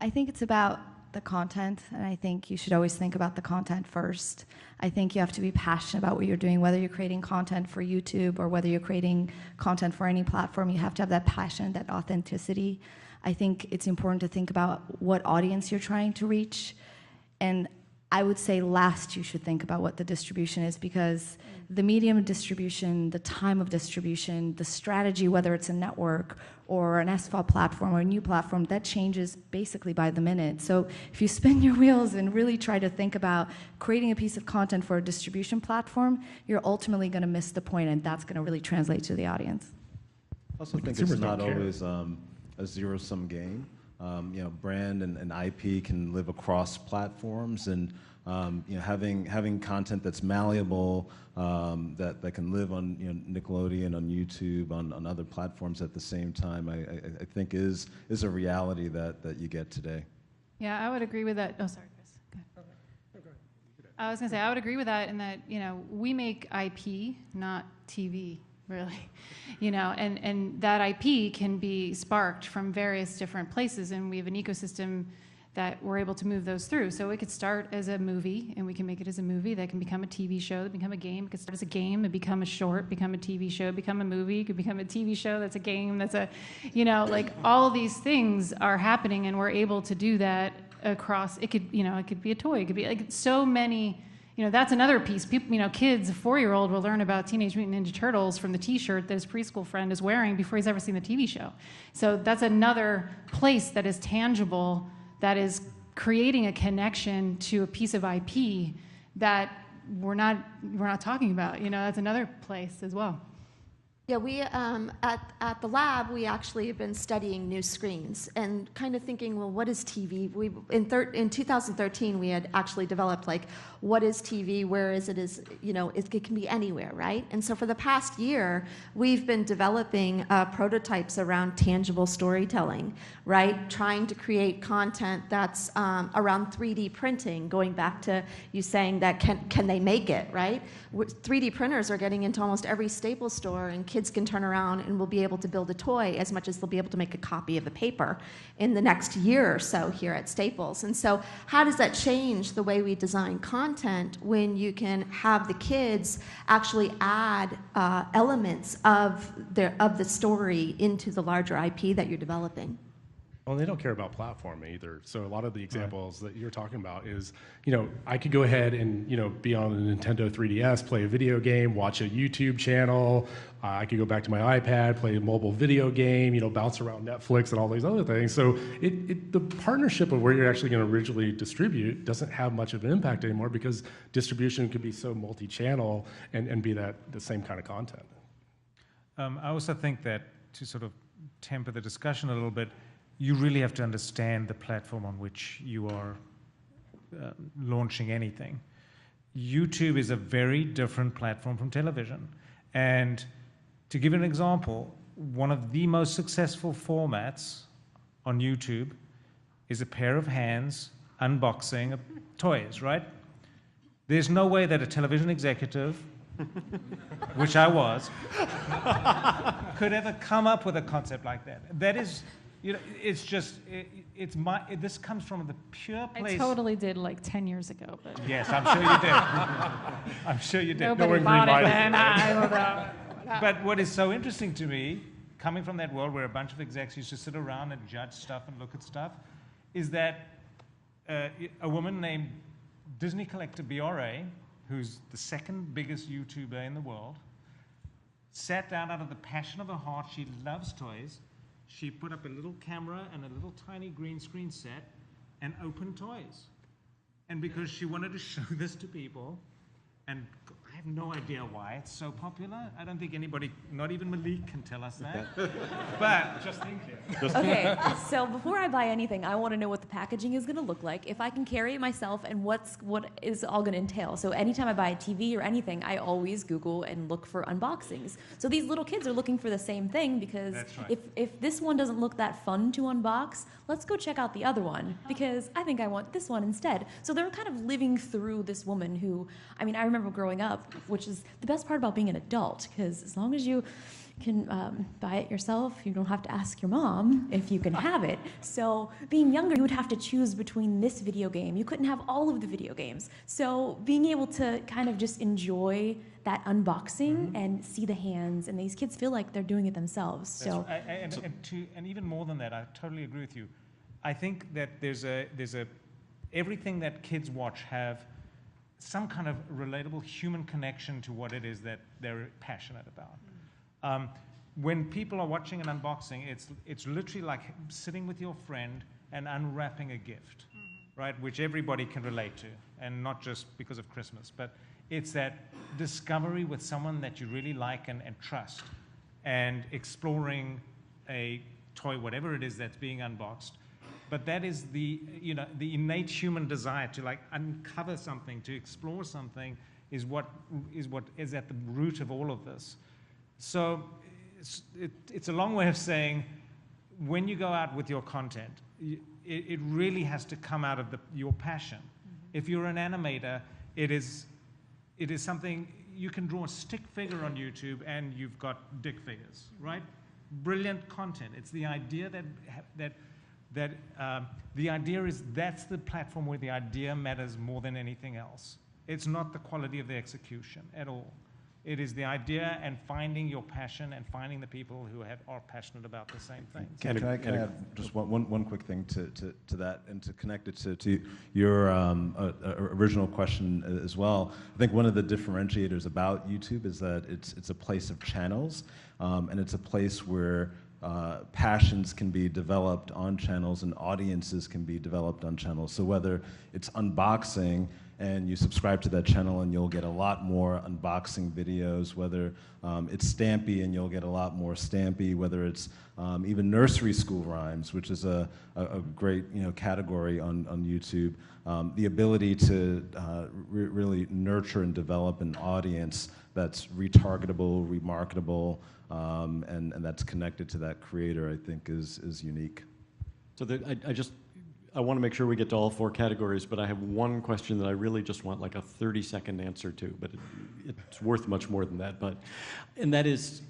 I think it's about the content, and I think you should always think about the content first. I think you have to be passionate about what you're doing, whether you're creating content for YouTube or whether you're creating content for any platform. You have to have that passion, that authenticity. I think it's important to think about what audience you're trying to reach, and I would say last you should think about what the distribution is, because the medium of distribution, the time of distribution, the strategy, whether it's a network or an SVOD platform or a new platform, that changes basically by the minute. So if you spin your wheels and really try to think about creating a piece of content for a distribution platform, you're ultimately going to miss the point, and that's going to really translate to the audience. I also think it's not always a zero-sum game. Brand and IP can live across platforms, and having content that's malleable, that can live on Nickelodeon, on YouTube, on other platforms at the same time, I think is a reality that you get today. Yeah, I would agree with that. Oh, sorry, Chris. Go ahead. I was going to say, I would agree with that in that, we make IP, not TV, really. And that IP can be sparked from various different places, and we have an ecosystem that we're able to move those through. So it could start as a movie, and we can make it as a movie that can become a TV show, that become a game. It could start as a game and become a short, become a TV show, become a movie, it could become a TV show that's a game, that's a, like all these things are happening, and we're able to do that across. It could, it could be a toy, it could be like so many. That's another piece. People, kids, a 4-year-old will learn about Teenage Mutant Ninja Turtles from the T-shirt that his preschool friend is wearing before he's ever seen the TV show. So that's another place that is tangible, that is creating a connection to a piece of IP that we're not talking about. That's another place as well. Yeah, we at the lab we actually have been studying new screens and kind of thinking, well, what is TV? In 2013 we had actually developed like, what is TV? Where is it? It can be anywhere, right? And so for the past year, we've been developing prototypes around tangible storytelling, right? Trying to create content that's around 3D printing. Going back to you saying that can they make it, right? 3D printers are getting into almost every Staples store, and kids can turn around and will be able to build a toy as much as they'll be able to make a copy of a paper in the next year or so here at Staples. And so how does that change the way we design content when you can have the kids actually add elements of the story into the larger IP that you're developing? Well, they don't care about platform either. So a lot of the examples that you're talking about is, I could go ahead and, be on a Nintendo 3DS, play a video game, watch a YouTube channel. I could go back to my iPad, play a mobile video game, bounce around Netflix and all these other things. So the partnership of where you're actually going to originally distribute doesn't have much of an impact anymore, because distribution could be so multi-channel and be the same kind of content. I also think that to sort of temper the discussion a little bit, you really have to understand the platform on which you are launching anything. YouTube is a very different platform from television. And to give an example, one of the most successful formats on YouTube is a pair of hands unboxing toys, right? There's no way that a television executive, which I was, could ever come up with a concept like that. That is... it's just, this comes from the pure place. I totally did like 10 years ago. But yes, I'm sure you did. I'm sure you did. Nobody bought it then. I don't know. But what is so interesting to me, coming from that world where a bunch of execs used to sit around and judge stuff and look at stuff, is that a woman named Disney collector Biore, who's the second biggest YouTuber in the world, sat down out of the passion of her heart. She loves toys. She put up a little camera and a little tiny green screen set and opened toys. And because she wanted to show this to people, and I have no idea why it's so popular. I don't think anybody, not even Malik, can tell us that. But Justine can. Okay, so before I buy anything, I want to know what the packaging is going to look like, if I can carry it myself, and what is all going to entail. So anytime I buy a TV or anything, I always Google and look for unboxings. So these little kids are looking for the same thing, because if this one doesn't look that fun to unbox, let's go check out the other one, because I think I want this one instead. So they're kind of living through this woman who, I remember growing up, which is the best part about being an adult, because as long as you can buy it yourself, you don't have to ask your mom if you can have it. So being younger, you would have to choose between this video game. You couldn't have all of the video games. So being able to kind of just enjoy that unboxing and see the hands, and these kids feel like they're doing it themselves. So and even more than that, I totally agree with you. I think that there's everything that kids watch have some kind of relatable human connection to what it is that they're passionate about. When people are watching an unboxing, it's literally like sitting with your friend and unwrapping a gift, right? Which everybody can relate to, and not just because of Christmas, but it's that discovery with someone that you really like and trust, and exploring a toy, whatever it is that's being unboxed. But that is the innate human desire to like uncover something, to explore something, is what is at the root of all of this. So it's a long way of saying, when you go out with your content, it really has to come out of your passion. If you're an animator, it is something you can draw a stick figure on YouTube and you've got dick figures, right? Brilliant content. It's the idea that the idea is that's the platform where the idea matters more than anything else. It's not the quality of the execution at all. It is the idea and finding your passion and finding the people who are passionate about the same things. Can I add just one quick thing to that, and to connect it to your original question as well? I think one of the differentiators about YouTube is that it's a place of channels, and it's a place where passions can be developed on channels and audiences can be developed on channels. So whether it's unboxing and you subscribe to that channel and you'll get a lot more unboxing videos, whether it's Stampy and you'll get a lot more Stampy, whether it's even nursery school rhymes, which is a great category on YouTube. The ability to really nurture and develop an audience that's retargetable, remarketable, and that's connected to that creator, I think is unique. So I want to make sure we get to all 4 categories, but I have one question that I really just want like a 30-second answer to, but it's worth much more than that. And that is,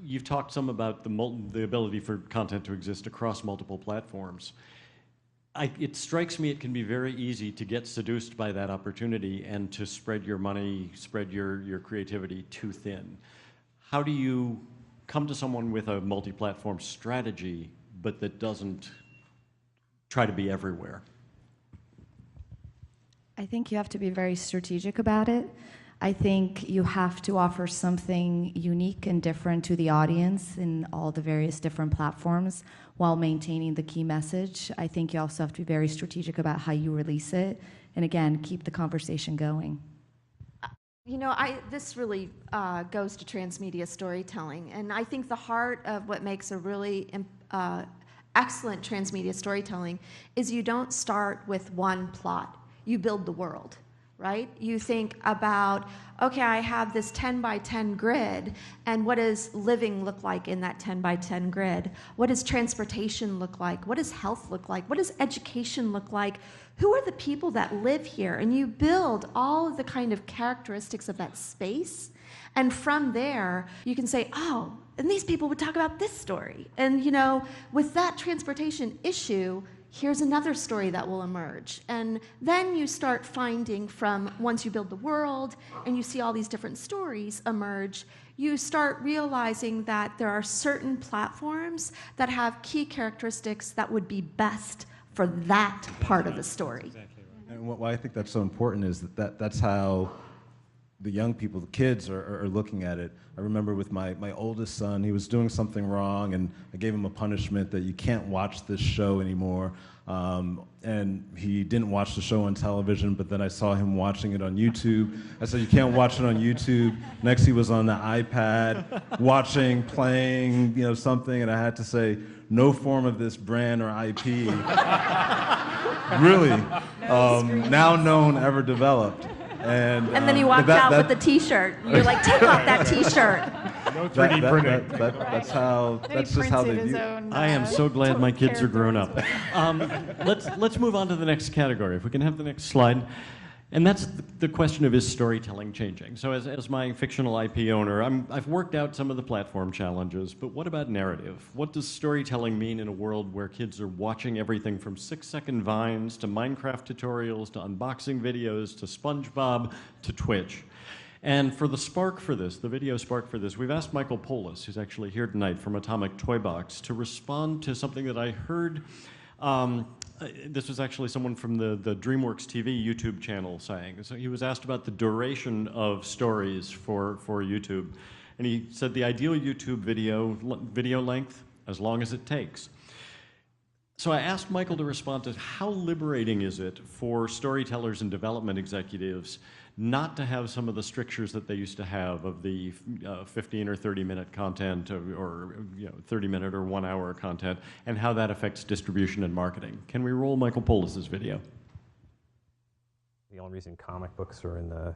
you've talked some about the ability for content to exist across multiple platforms. It strikes me it can be very easy to get seduced by that opportunity and to spread your money, spread your creativity too thin. How do you come to someone with a multi-platform strategy, but that doesn't try to be everywhere? I think you have to be very strategic about it. I think you have to offer something unique and different to the audience in all the various different platforms while maintaining the key message. I think you also have to be very strategic about how you release it, and again, keep the conversation going. This really goes to transmedia storytelling, and I think the heart of what makes a really excellent transmedia storytelling is you don't start with one plot. You build the world, right? You think about, okay, I have this 10 by 10 grid, and what does living look like in that 10 by 10 grid? What does transportation look like? What does health look like? What does education look like? Who are the people that live here? And you build all of the kind of characteristics of that space, and from there, you can say, oh, and these people would talk about this story. And with that transportation issue, here's another story that will emerge. And then you start finding once you build the world and you see all these different stories emerge, you start realizing that there are certain platforms that have key characteristics that would be best for that part of the story. Exactly right. And why I think that's so important is that's how the young people, the kids are looking at it. I remember with my oldest son, he was doing something wrong, and I gave him a punishment that you can't watch this show anymore. And he didn't watch the show on television, but then I saw him watching it on YouTube. I said, you can't watch it on YouTube. Next he was on the iPad, watching, playing, something, and I had to say, no form of this brand or IP, really, now known, ever developed. And then he walked out with the T-shirt. You're like, take off that T-shirt. No 3D printing. That's just how they view it. I am so glad my kids are grown up. Let's move on to the next category. If we can have the next slide. And that's the question of, is storytelling changing? So as my fictional IP owner, I've worked out some of the platform challenges, but what about narrative? What does storytelling mean in a world where kids are watching everything from 6-second vines to Minecraft tutorials to unboxing videos to SpongeBob to Twitch? And for the spark for this, the video spark for this, we've asked Michael Polis, who's actually here tonight from Atomic Toy Box, to respond to something that I heard. This was actually someone from the DreamWorks TV YouTube channel saying. So he was asked about the duration of stories for YouTube. And he said the ideal YouTube video length, as long as it takes. So I asked Michael to respond to how liberating is it for storytellers and development executives not to have some of the strictures that they used to have of the 15 or 30-minute content or 30-minute or 1-hour content, and how that affects distribution and marketing. Can we roll Michael Polis's video? The only reason comic books are in the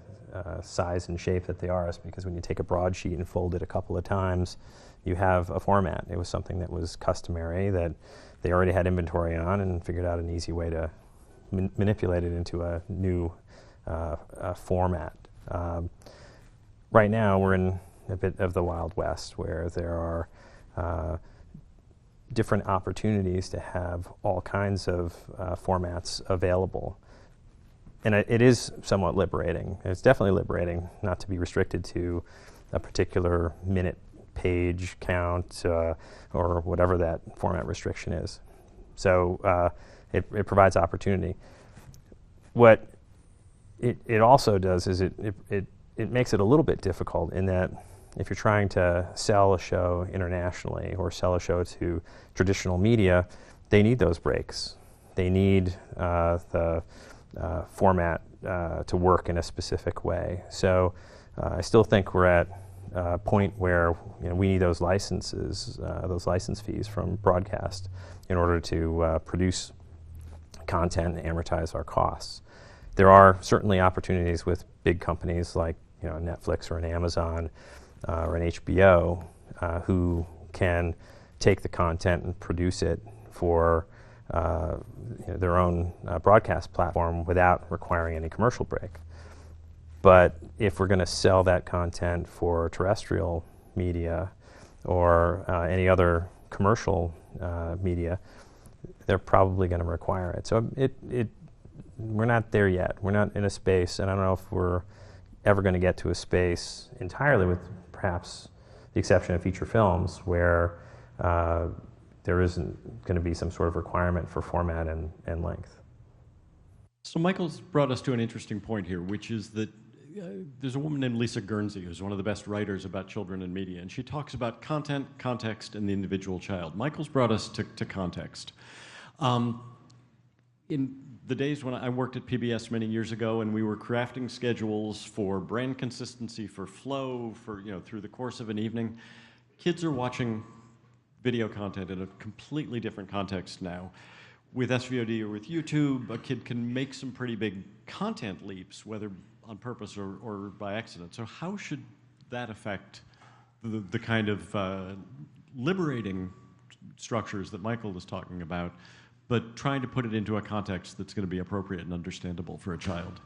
size and shape that they are is because when you take a broadsheet and fold it a couple of times, you have a format. It was something that was customary that they already had inventory on and figured out an easy way to manipulate it into a new format. Right now we're in a bit of the Wild West where there are different opportunities to have all kinds of formats available. And it is somewhat liberating. It's definitely liberating not to be restricted to a particular minute page count or whatever that format restriction is. So it provides opportunity. What it also does is it makes it a little bit difficult in that if you're trying to sell a show internationally or sell a show to traditional media, they need those breaks. They need the format to work in a specific way. So I still think we're at a point where we need those licenses, those license fees from broadcast in order to produce content and amortize our costs. There are certainly opportunities with big companies like Netflix or an Amazon or an HBO who can take the content and produce it for their own broadcast platform without requiring any commercial break. But if we're going to sell that content for terrestrial media or any other commercial media, they're probably going to require it. So we're not there yet. We're not in a space, and I don't know if we're ever going to get to a space entirely, with perhaps the exception of feature films, where there isn't going to be some sort of requirement for format and length. So Michael's brought us to an interesting point here, which is that there's a woman named Lisa Guernsey who's one of the best writers about children and media, and she talks about content, context, and the individual child. Michael's brought us to context. In the days when I worked at PBS many years ago, and we were crafting schedules for brand consistency, for flow, for through the course of an evening, kids are watching video content in a completely different context now. With SVOD or with YouTube, a kid can make some pretty big content leaps, whether on purpose or by accident. So how should that affect the kind of liberating structures that Michael is talking about, but trying to put it into a context that's going to be appropriate and understandable for a child?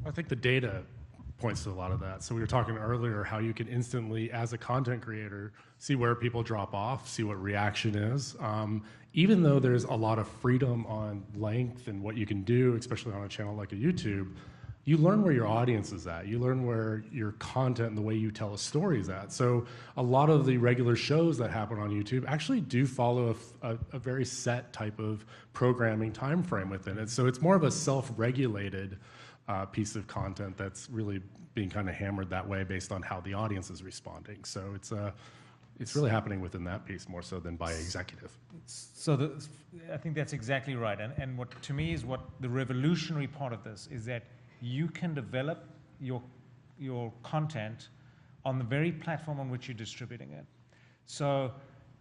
I think the data points to a lot of that. So we were talking earlier how you can instantly, as a content creator, see where people drop off, see what reaction is. Even though there's a lot of freedom on length and what you can do, especially on a channel like a YouTube, you learn where your audience is at. You learn where your content and the way you tell a story is at. So a lot of the regular shows that happen on YouTube actually do follow a very set type of programming time frame within it. So it's more of a self-regulated piece of content that's really being kind of hammered that way based on how the audience is responding. So it's really happening within that piece more so than by executive. So I think that's exactly right. And what to me is what the revolutionary part of this is that you can develop your content on the very platform on which you're distributing it. So,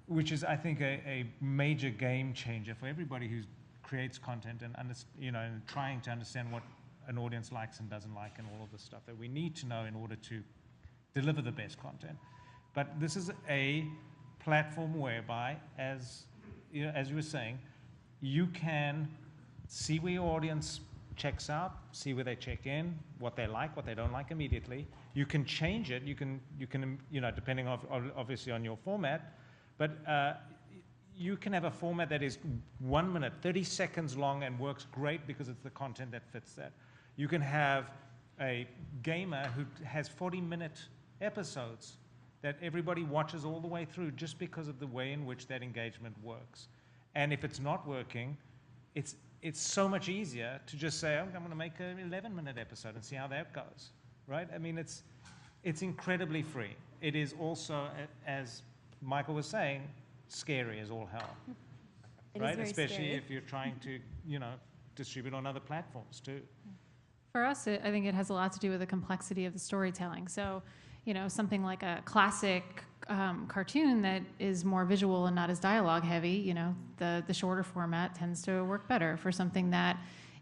which is, I think, a major game changer for everybody who creates content and and trying to understand what an audience likes and doesn't like and all of the stuff that we need to know in order to deliver the best content. But this is a platform whereby, as you were saying, you can see where your audience checks out, see where they check in, what they like, what they don't like immediately. You can change it. You can depending obviously on your format, but you can have a format that is 1 minute, 30 seconds long and works great because it's the content that fits that. You can have a gamer who has 40-minute episodes that everybody watches all the way through just because of the way in which that engagement works. And if it's not working, it's so much easier to just say, I'm going to make an 11-minute episode and see how that goes, right? I mean, it's incredibly free. It is also, as Michael was saying, scary as all hell, right? Especially scary if you're trying to, distribute on other platforms too. For us, I think it has a lot to do with the complexity of the storytelling. So, something like a classic cartoon that is more visual and not as dialogue heavy, the shorter format tends to work better. For something that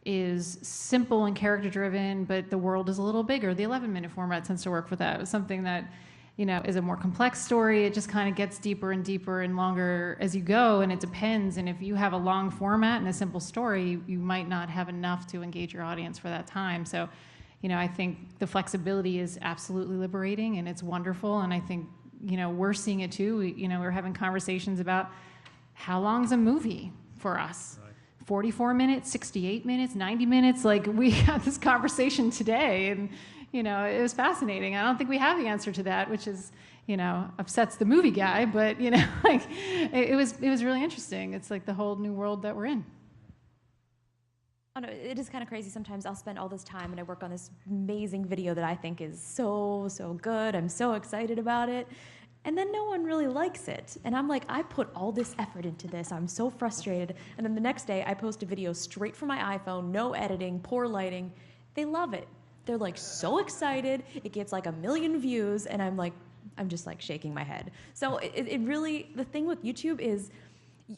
is simple and character driven, but the world is a little bigger, the 11-minute format tends to work for that. Something that is a more complex story, it just kind of gets deeper and deeper and longer as you go, and it depends. And if you have a long format and a simple story, you might not have enough to engage your audience for that time. So, I think the flexibility is absolutely liberating and it's wonderful. And I think, we're seeing it too. We're having conversations about how long is a movie for us? Right. 44 minutes, 68 minutes, 90 minutes. Like, we had this conversation today and it was fascinating. I don't think we have the answer to that, which is, upsets the movie guy, but, it was really interesting. It's like the whole new world that we're in. I don't know, it is kind of crazy. Sometimes I'll spend all this time and I work on this amazing video that I think is so good. I'm so excited about it. And then no one really likes it. And I'm like, I put all this effort into this. I'm so frustrated. And then the next day, I post a video straight from my iPhone, no editing, poor lighting. They love it. They're like so excited. It gets like 1 million views. And I'm just like shaking my head. So it really, the thing with YouTube is,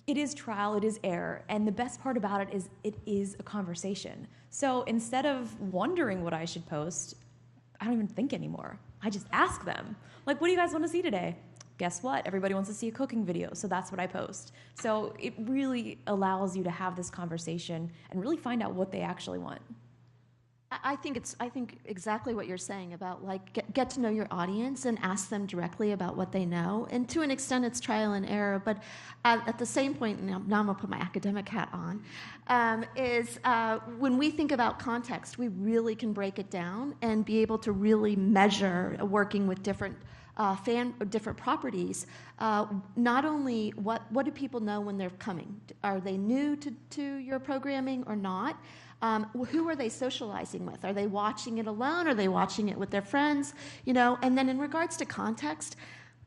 it is trial, it is error. And the best part about it is a conversation. So instead of wondering what I should post, I don't even think anymore. I just ask them, like, what do you guys want to see today? Guess what? Everybody wants to see a cooking video, so that's what I post. So it really allows you to have this conversation and really find out what they actually want. I think exactly what you're saying about like get to know your audience and ask them directly about what they know. And to an extent, it's trial and error. But at the same point, now I'm gonna put my academic hat on, when we think about context, we really can break it down and be able to really measure working with different different properties. Not only what do people know when they're coming? Are they new to your programming or not? Who are they socializing with? Are they watching it alone? Are they watching it with their friends? You know, and then in regards to context,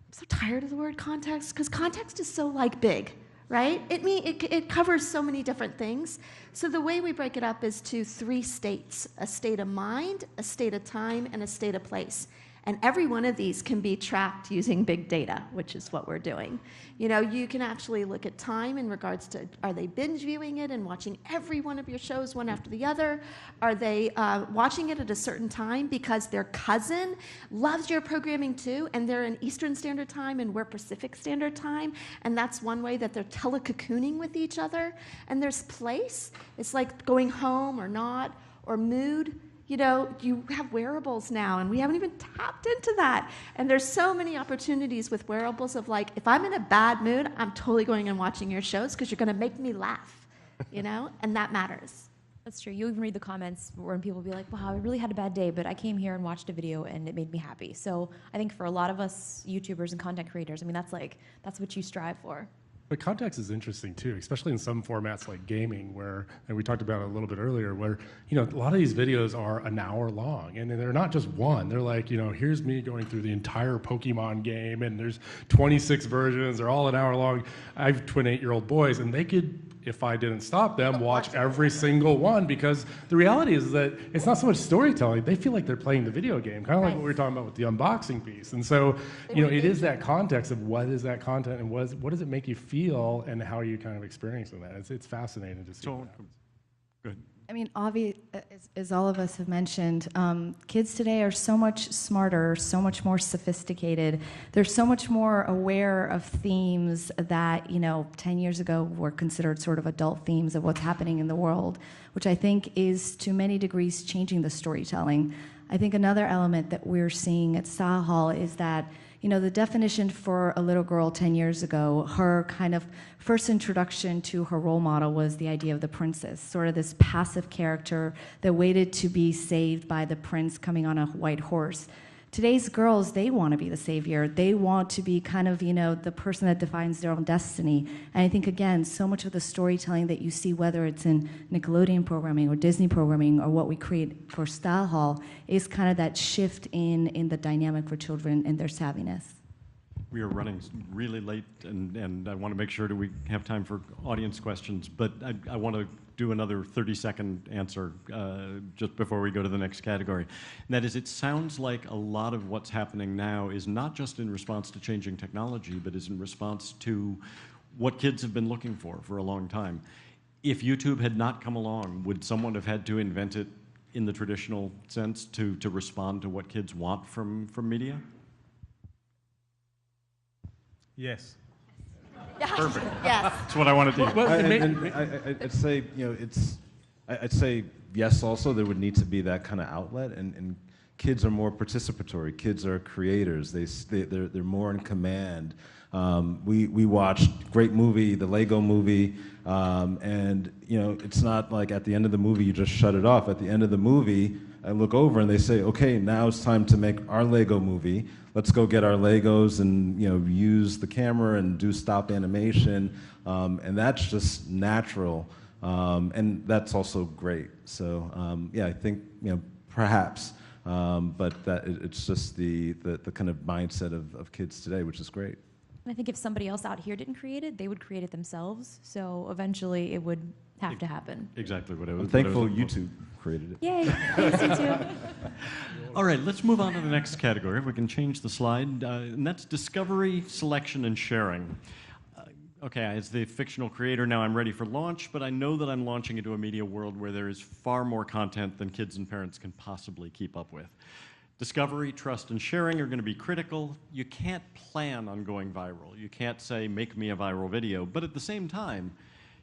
I'm so tired of the word context because context is so like big, right? It covers so many different things. So the way we break it up is to 3 states: a state of mind, a state of time, and a state of place. And every one of these can be tracked using big data, which is what we're doing. You know, you can actually look at time in regards to, are they binge viewing it and watching every one of your shows one after the other? Are they watching it at a certain time because their cousin loves your programming too, and they're in Eastern Standard Time and we're Pacific Standard Time, and that's one way that they're telecocooning with each other. And there's place. It's like going home or not, or mood. You know, you have wearables now, and we haven't even tapped into that. And there's so many opportunities with wearables of like, if I'm in a bad mood, I'm totally going and watching your shows because you're going to make me laugh, you know, and that matters. That's true. You even read the comments when people will be like, wow, I really had a bad day, but I came here and watched a video and it made me happy. So I think for a lot of us YouTubers and content creators, I mean, that's what you strive for. But context is interesting too, especially in some formats like gaming, where, and we talked about it a little bit earlier, where, you know, a lot of these videos are an hour long, and they're not just one. They're like, you know, here's me going through the entire Pokemon game, and there's 26 versions. They're all an hour long. I have twin 8-year-old boys, and they could, if I didn't stop them, watch every single one, because the reality is that it's not so much storytelling. They feel like they're playing the video game, kind of like what we were talking about with the unboxing piece. And so, you know, it is that context of what is that content and what does it make you feel and how are you kind of experiencing that. It's fascinating to see. So, good. I mean, as all of us have mentioned, kids today are so much smarter, so much more sophisticated. They're so much more aware of themes that, you know, 10 years ago were considered sort of adult themes of what's happening in the world, which I think is to many degrees changing the storytelling. I think another element that we're seeing at Stylehaul is that, you know, the definition for a little girl 10 years ago, her kind of first introduction to her role model was the idea of the princess, sort of this passive character that waited to be saved by the prince coming on a white horse. Today's girls, they want to be the savior. They want to be kind of, you know, the person that defines their own destiny. And I think, again, so much of the storytelling that you see, whether it's in Nickelodeon programming or Disney programming or what we create for Stylehaul, is kind of that shift in the dynamic for children and their savviness. We are running really late, and I want to make sure that we have time for audience questions, but I want to do another 30-second answer just before we go to the next category. And that is, it sounds like a lot of what's happening now is not just in response to changing technology, but is in response to what kids have been looking for a long time. If YouTube had not come along, would someone have had to invent it in the traditional sense to respond to what kids want from media? Yes. Perfect. Yes. That's what I wanted to do. I'd say, you know, I'd say yes. Also, there would need to be that kind of outlet, and kids are more participatory. Kids are creators. They're more in command. We watched great movie, the Lego Movie, and you know, it's not like at the end of the movie you just shut it off. At the end of the movie, I look over and they say, okay, now it's time to make our Lego movie. Let's go get our Legos and, you know, use the camera and do stop animation, and that's just natural, and that's also great. So yeah, I think, you know, perhaps but that it's just the kind of mindset of kids today, which is great. I think if somebody else out here didn't create it, they would create it themselves. So eventually it would have to happen. Exactly what I was. I'm thankful YouTube created it. Yay! Thanks, YouTube. All right, let's move on to the next category. If we can change the slide, and that's discovery, selection, and sharing. Okay, as the fictional creator now, I'm ready for launch, but I know that I'm launching into a media world where there is far more content than kids and parents can possibly keep up with. Discovery, trust, and sharing are going to be critical. You can't plan on going viral. You can't say, make me a viral video. But at the same time,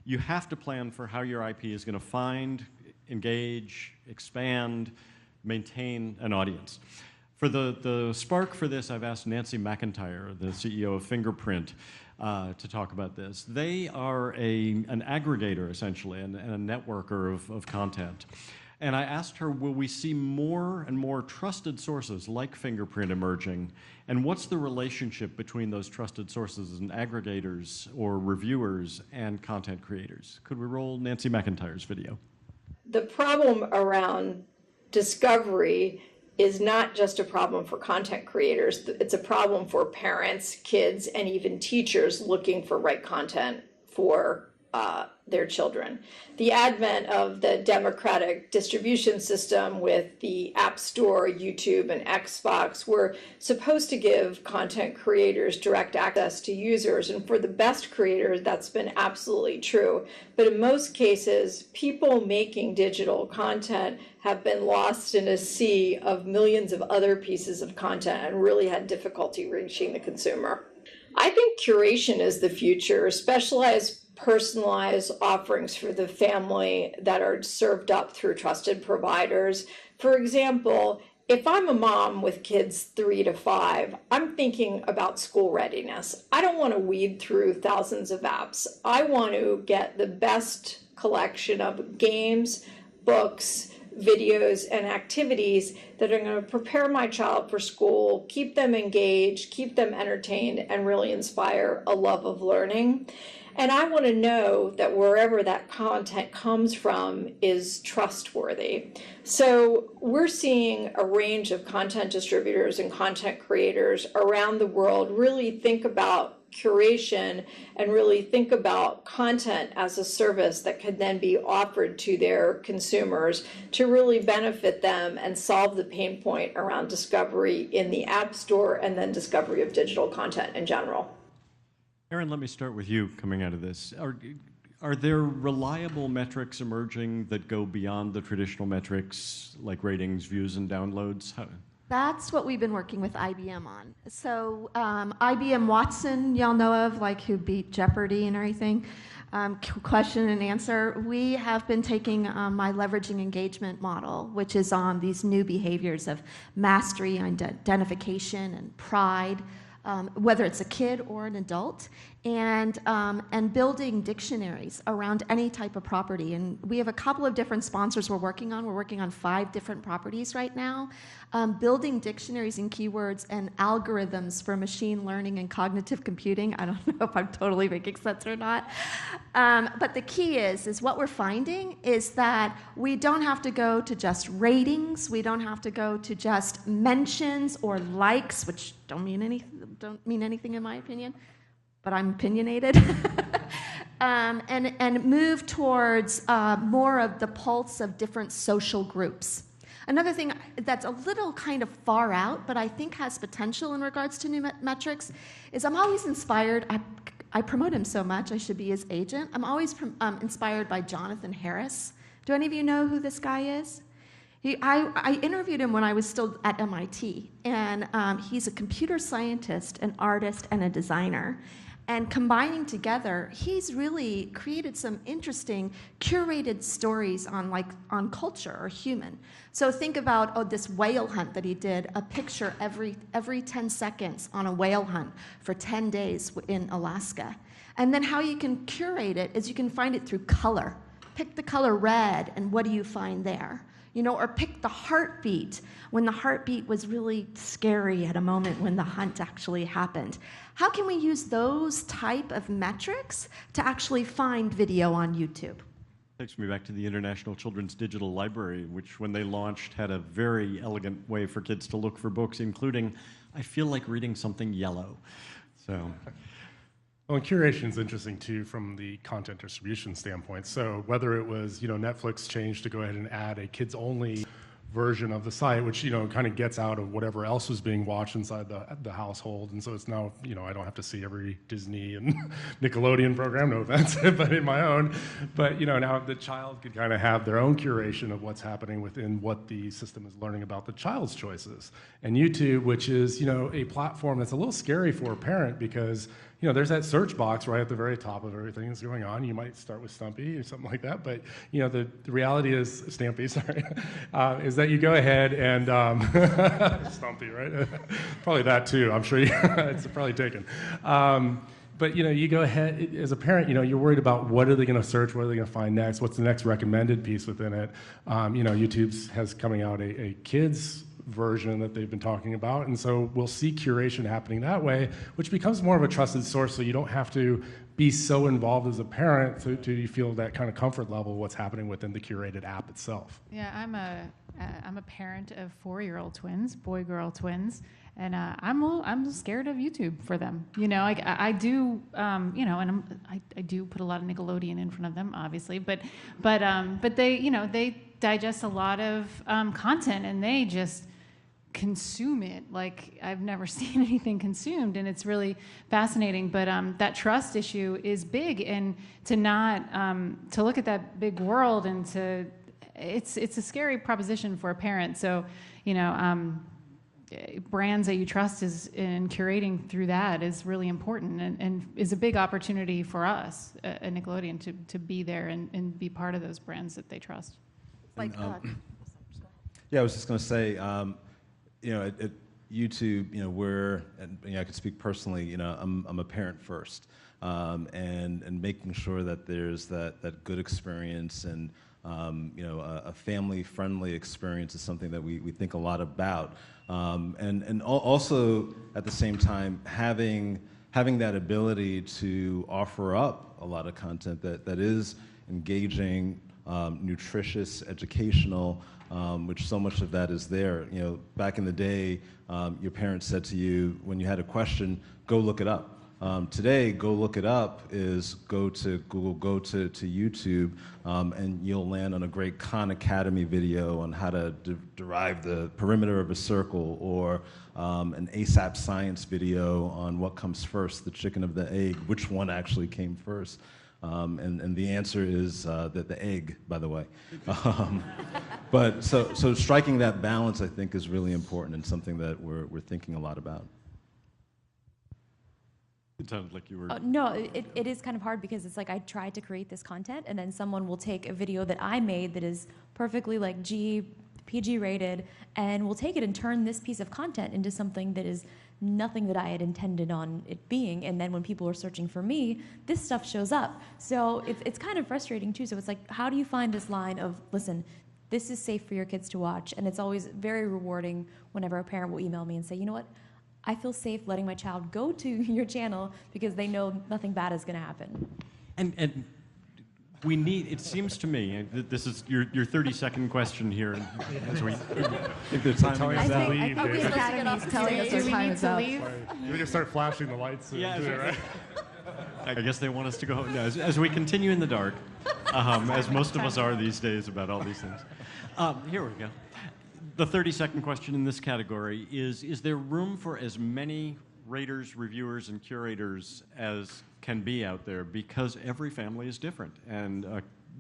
you have to plan for how your IP is going to find, engage, expand, maintain an audience. For the spark for this, I've asked Nancy McIntyre, the CEO of Fingerprint, to talk about this. They are an aggregator, essentially, and a networker of content. And I asked her, will we see more and more trusted sources like Fingerprint emerging? And what's the relationship between those trusted sources and aggregators or reviewers and content creators? Could we roll Nancy McIntyre's video? The problem around discovery is not just a problem for content creators. It's a problem for parents, kids, and even teachers looking for right content for their children. The advent of the democratic distribution system with the App Store, YouTube, and Xbox were supposed to give content creators direct access to users, and for the best creators, that's been absolutely true. But in most cases, people making digital content have been lost in a sea of millions of other pieces of content and really had difficulty reaching the consumer. I think curation is the future. Specialized, personalized offerings for the family that are served up through trusted providers. For example, if I'm a mom with kids 3 to 5, I'm thinking about school readiness. I don't want to weed through thousands of apps. I want to get the best collection of games, books, videos, and activities that are going to prepare my child for school, keep them engaged, keep them entertained, and really inspire a love of learning. And I want to know that wherever that content comes from is trustworthy. So we're seeing a range of content distributors and content creators around the world really think about curation and really think about content as a service that could then be offered to their consumers to really benefit them and solve the pain point around discovery in the App Store and then discovery of digital content in general. Erin, let me start with you coming out of this. Are there reliable metrics emerging that go beyond the traditional metrics like ratings, views, and downloads? That's what we've been working with IBM on. So IBM Watson, y'all know of, like who beat Jeopardy and everything, question and answer. We have been taking my leveraging engagement model, which is on these new behaviors of mastery, identification, and pride, whether it's a kid or an adult, and building dictionaries around any type of property. And we have a couple of different sponsors we're working on. We're working on 5 different properties right now, building dictionaries and keywords and algorithms for machine learning and cognitive computing. I don't know if I'm totally making sense or not. But the key is what we're finding is that we don't have to go to just ratings. We don't have to go to just mentions or likes, which don't mean anything in my opinion, but I'm opinionated, and move towards more of the pulse of different social groups. Another thing that's a little kind of far out, but I think has potential in regards to new metrics, is I'm always inspired. I promote him so much, I should be his agent. I'm always inspired by Jonathan Harris. Do any of you know who this guy is? I interviewed him when I was still at MIT, and he's a computer scientist, an artist, and a designer. And combining together, he's really created some interesting curated stories on culture or human. So think about this whale hunt that he did, a picture every 10 seconds on a whale hunt for 10 days in Alaska. And then how you can curate it is you can find it through color. Pick the color red, and what do you find there? You know, or pick the heartbeat, when the heartbeat was really scary at a moment when the hunt actually happened. How can we use those type of metrics to actually find video on YouTube? Takes me back to the International Children's Digital Library, which when they launched had a very elegant way for kids to look for books, including, I feel like reading something yellow. So. Well, and curation is interesting too from the content distribution standpoint. So whether it was, Netflix changed to go ahead and add a kids-only version of the site, which kind of gets out of whatever else was being watched inside the household, and so it's now I don't have to see every Disney and Nickelodeon program, no offense, but in my own. But now the child could kind of have their own curation of what's happening within what the system is learning about the child's choices. And YouTube, which is a platform that's a little scary for a parent because there's that search box right at the very top of everything that's going on. You might start with Stumpy or something like that, but the reality is, Stampy, sorry, is that you go ahead and, Stumpy, right? Probably that too, I'm sure it's probably taken. But you go ahead, as a parent, you're worried about what are they going to search, what are they going to find next, what's the next recommended piece within it. YouTube has coming out a kids version that they've been talking about, and so we'll see curation happening that way, which becomes more of a trusted source, so you don't have to be so involved as a parent to you feel that kind of comfort level of what's happening within the curated app itself. Yeah, I'm a parent of 4-year-old twins, boy-girl twins, and I'm scared of YouTube for them. I do, and I do put a lot of Nickelodeon in front of them, obviously, but they digest a lot of content, and they just consume it like I've never seen anything consumed, and it's really fascinating. But that trust issue is big, and to not to look at that big world and it's a scary proposition for a parent. So brands that you trust in curating through that is really important, and is a big opportunity for us at Nickelodeon to be there and be part of those brands that they trust. Like, yeah, I was just going to say, at YouTube, we're, and I can speak personally, I'm a parent first, and making sure that there's that good experience and a family-friendly experience is something that we think a lot about, and also at the same time having that ability to offer up a lot of content that is engaging, nutritious, educational, which so much of that is there. Back in the day, your parents said to you when you had a question, go look it up. Today, go look it up is go to Google, go to YouTube, and you'll land on a great Khan Academy video on how to derive the perimeter of a circle, or an ASAP science video on what comes first, the chicken or the egg, which one actually came first. And the answer is that the egg, by the way. But so striking that balance, I think, is really important and something that we're thinking a lot about. It sounded like you were... No, it is kind of hard because it's like I tried to create this content, and then someone will take a video that I made that is perfectly like PG rated, and will take it and turn this piece of content into something that is nothing that I had intended on it being. And then when people are searching for me, this stuff shows up. So it's kind of frustrating too. So it's like, how do you find this line of, listen, this is safe for your kids to watch? And it's always very rewarding whenever a parent will email me and say, you know what, I feel safe letting my child go to your channel because they know nothing bad is going to happen. And we need, it seems to me, this is your 30-second question here. As we, if the time is up. The Academy's telling us our time is up. You just start flashing the lights. Yeah, right? I guess they want us to go home. No, as we continue in the dark, as most of us are these days about all these things. Here we go. The 30-second question in this category is there room for as many raters, reviewers, and curators as can be out there, because every family is different, and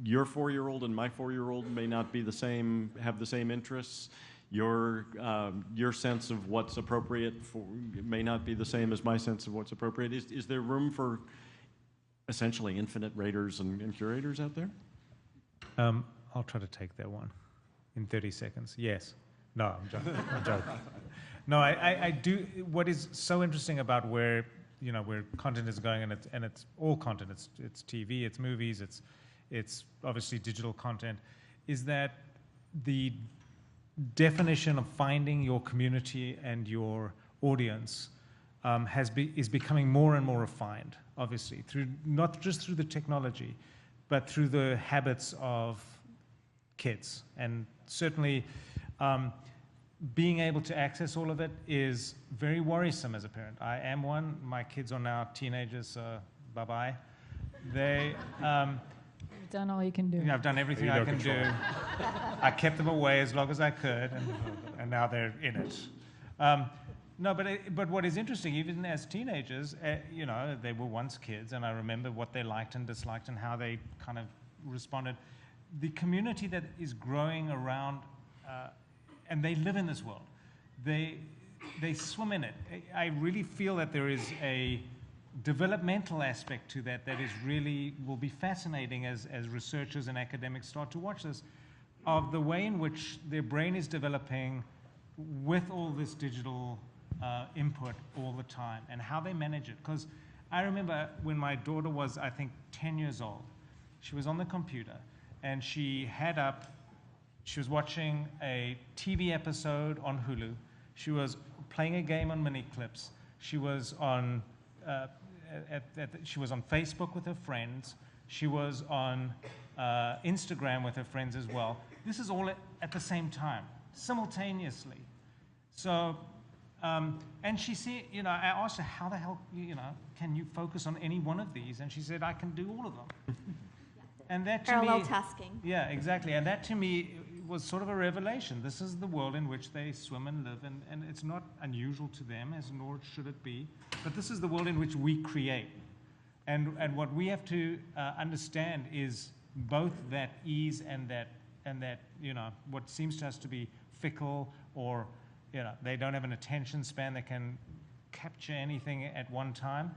your 4-year-old and my 4-year-old may not be the same, have the same interests. Your sense of what's appropriate may not be the same as my sense of what's appropriate. Is there room for essentially infinite raters and curators out there? I'll try to take that one in 30 seconds. Yes. No, I'm joking. I'm joking. No, I do. What is so interesting about where content is going, and it's all content. It's TV, it's movies, it's obviously digital content, is that the definition of finding your community and your audience is becoming more and more refined. Obviously, not just through the technology, but through the habits of kids. And certainly being able to access all of it is very worrisome as a parent. I am one. My kids are now teenagers, so bye-bye. They... You've done all you can do. I've done everything I can do. I kept them away as long as I could, and now they're in it. No, but what is interesting, even as teenagers, they were once kids, and I remember what they liked and disliked and how they kind of responded. The community that is growing around, and they live in this world, they swim in it. I really feel that there is a developmental aspect to that is really will be fascinating as researchers and academics start to watch this, of the way in which their brain is developing with all this digital input all the time and how they manage it. Because I remember when my daughter was, I think, 10 years old, she was on the computer and she was watching a TV episode on Hulu. She was playing a game on Mini Clips. She was on she was on Facebook with her friends. She was on Instagram with her friends as well. This is all at the same time, simultaneously. So, and she said, I asked her, how the hell, can you focus on any one of these? And she said, I can do all of them. And that to Parallel me, tasking. Yeah, exactly. And that to me was sort of a revelation. This is the world in which they swim and live, and it's not unusual to them, as nor should it be. But this is the world in which we create. And what we have to understand is both that ease and that what seems to us to be fickle, or they don't have an attention span that can capture anything at one time,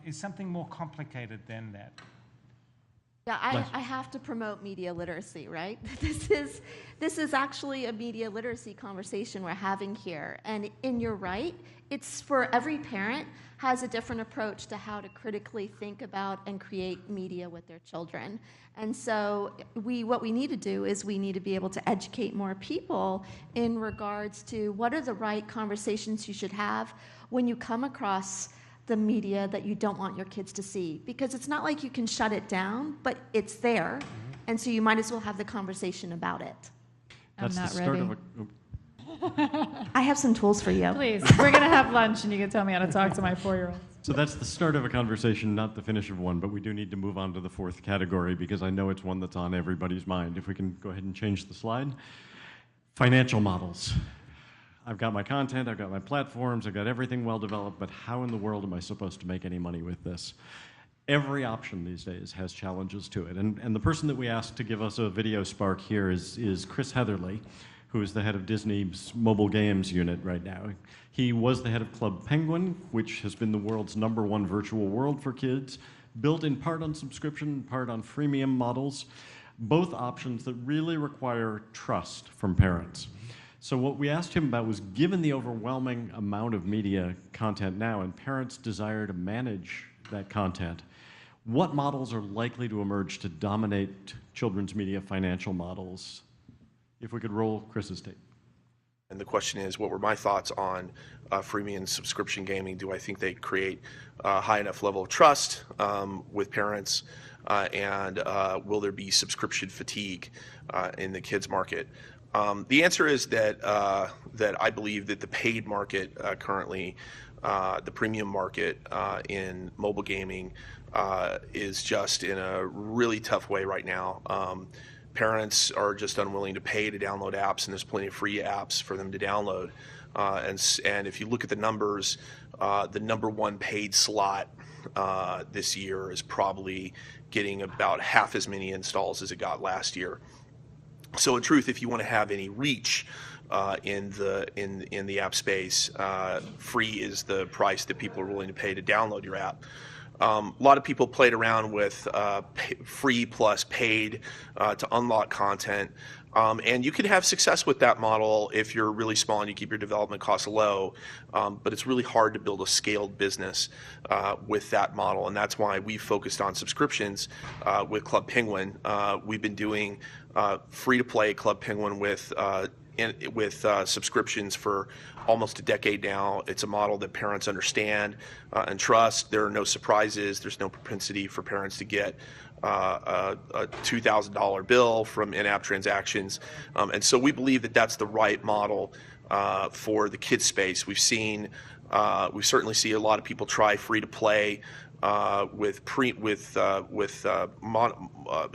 is something more complicated than that. Yeah, I have to promote media literacy, right? This is actually a media literacy conversation we're having here. And you're right, it's for every parent has a different approach to how to critically think about and create media with their children. And so what we need to do is we need to be able to educate more people in regards to what are the right conversations you should have when you come across the media that you don't want your kids to see, because it's not like you can shut it down, but it's there, and so you might as well have the conversation about it. I'm not ready. I have some tools for you. Please, we're gonna have lunch and you can tell me how to talk to my 4-year-old. So that's the start of a conversation, not the finish of one, but we do need to move on to the fourth category because I know it's one that's on everybody's mind. If we can go ahead and change the slide. Financial models. I've got my content, I've got my platforms, I've got everything well developed, but how in the world am I supposed to make any money with this? Every option these days has challenges to it. And the person that we asked to give us a video spark here is Chris Heatherly, who is the head of Disney's mobile games unit right now. He was the head of Club Penguin, which has been the world's #1 virtual world for kids, built in part on subscription, in part on freemium models, both options that really require trust from parents. So what we asked him about was, given the overwhelming amount of media content now and parents' desire to manage that content, what models are likely to emerge to dominate children's media financial models? If we could roll Chris's tape. And the question is, what were my thoughts on freemium subscription gaming? Do I think they create a high enough level of trust with parents? And will there be subscription fatigue in the kids market? The answer is that I believe that the paid market currently, the premium market in mobile gaming, is just in a really tough way right now. Parents are just unwilling to pay to download apps, and there's plenty of free apps for them to download. And if you look at the numbers, the #1 paid slot this year is probably getting about half as many installs as it got last year. So in truth, if you want to have any reach in the app space, free is the price that people are willing to pay to download your app. A lot of people played around with free plus paid to unlock content, and you can have success with that model if you're really small and you keep your development costs low, but it's really hard to build a scaled business with that model, and that's why we focused on subscriptions with Club Penguin. We've been doing free-to-play Club Penguin with subscriptions for almost a decade now. It's a model that parents understand and trust. There are no surprises. There's no propensity for parents to get a $2,000 bill from in-app transactions. And so we believe that that's the right model for the kids space. We certainly see a lot of people try free to play with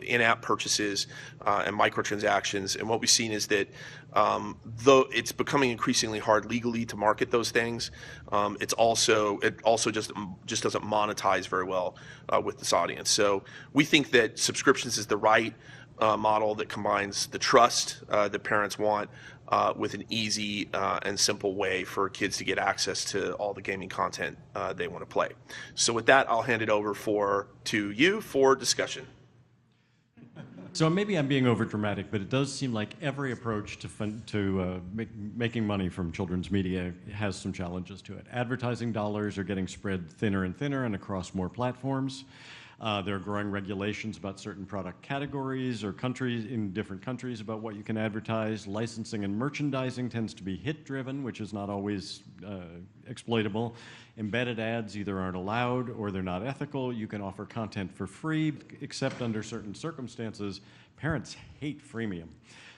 in-app purchases and microtransactions. And what we've seen is that though it's becoming increasingly hard legally to market those things, it also just doesn't monetize very well with this audience. So we think that subscriptions is the right model that combines the trust that parents want with an easy and simple way for kids to get access to all the gaming content they want to play. So with that, I'll hand it over to you for discussion. So maybe I'm being overdramatic, but it does seem like every approach to making money from children's media has some challenges to it. Advertising dollars are getting spread thinner and thinner and across more platforms. There are growing regulations about certain product categories or countries in different countries about what you can advertise. Licensing and merchandising tends to be hit-driven, which is not always exploitable. Embedded ads either aren't allowed or they're not ethical. You can offer content for free, except under certain circumstances. Parents hate freemium.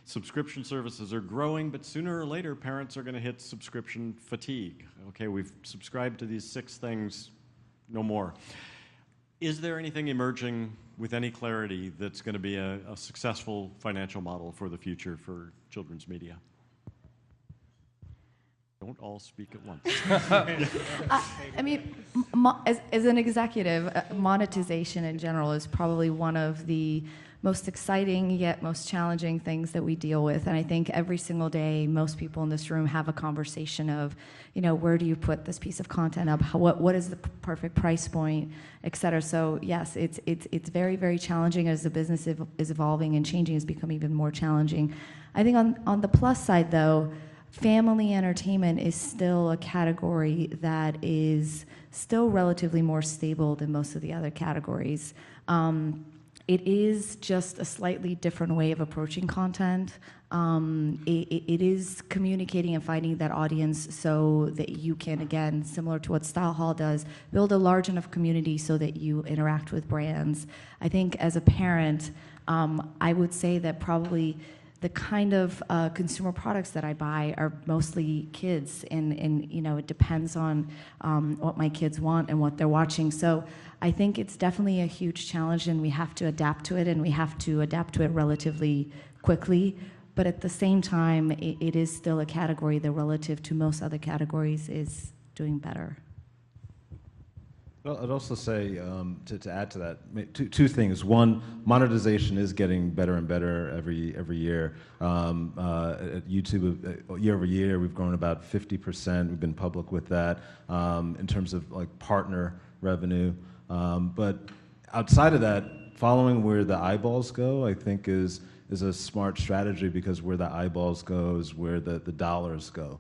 Subscription services are growing, but sooner or later, parents are going to hit subscription fatigue. Okay, we've subscribed to these 6 things, no more. Is there anything emerging with any clarity that's going to be a successful financial model for the future for children's media? Don't all speak at once. I mean, as an executive, monetization in general is probably one of the most exciting yet most challenging things that we deal with. And I think every single day, most people in this room have a conversation of, where do you put this piece of content up? What is the perfect price point, et cetera. So yes, it's very, very challenging as the business is evolving and changing. It's become even more challenging. I think on the plus side, though, family entertainment is still a category that is still relatively more stable than most of the other categories. It is just a slightly different way of approaching content. It is communicating and finding that audience so that you can, again, similar to what Stylehaul does, build a large enough community so that you interact with brands. I think as a parent, I would say that probably the kind of consumer products that I buy are mostly kids, and it depends on what my kids want and what they're watching. So I think it's definitely a huge challenge, and we have to adapt to it, and we have to adapt to it relatively quickly. But at the same time, it is still a category that, relative to most other categories, is doing better. Well, I'd also say, to add to that, two things. One, monetization is getting better and better every year. At YouTube, year over year, we've grown about 50%. We've been public with that in terms of partner revenue. But outside of that, following where the eyeballs go, I think is a smart strategy, because where the eyeballs go is where the dollars go.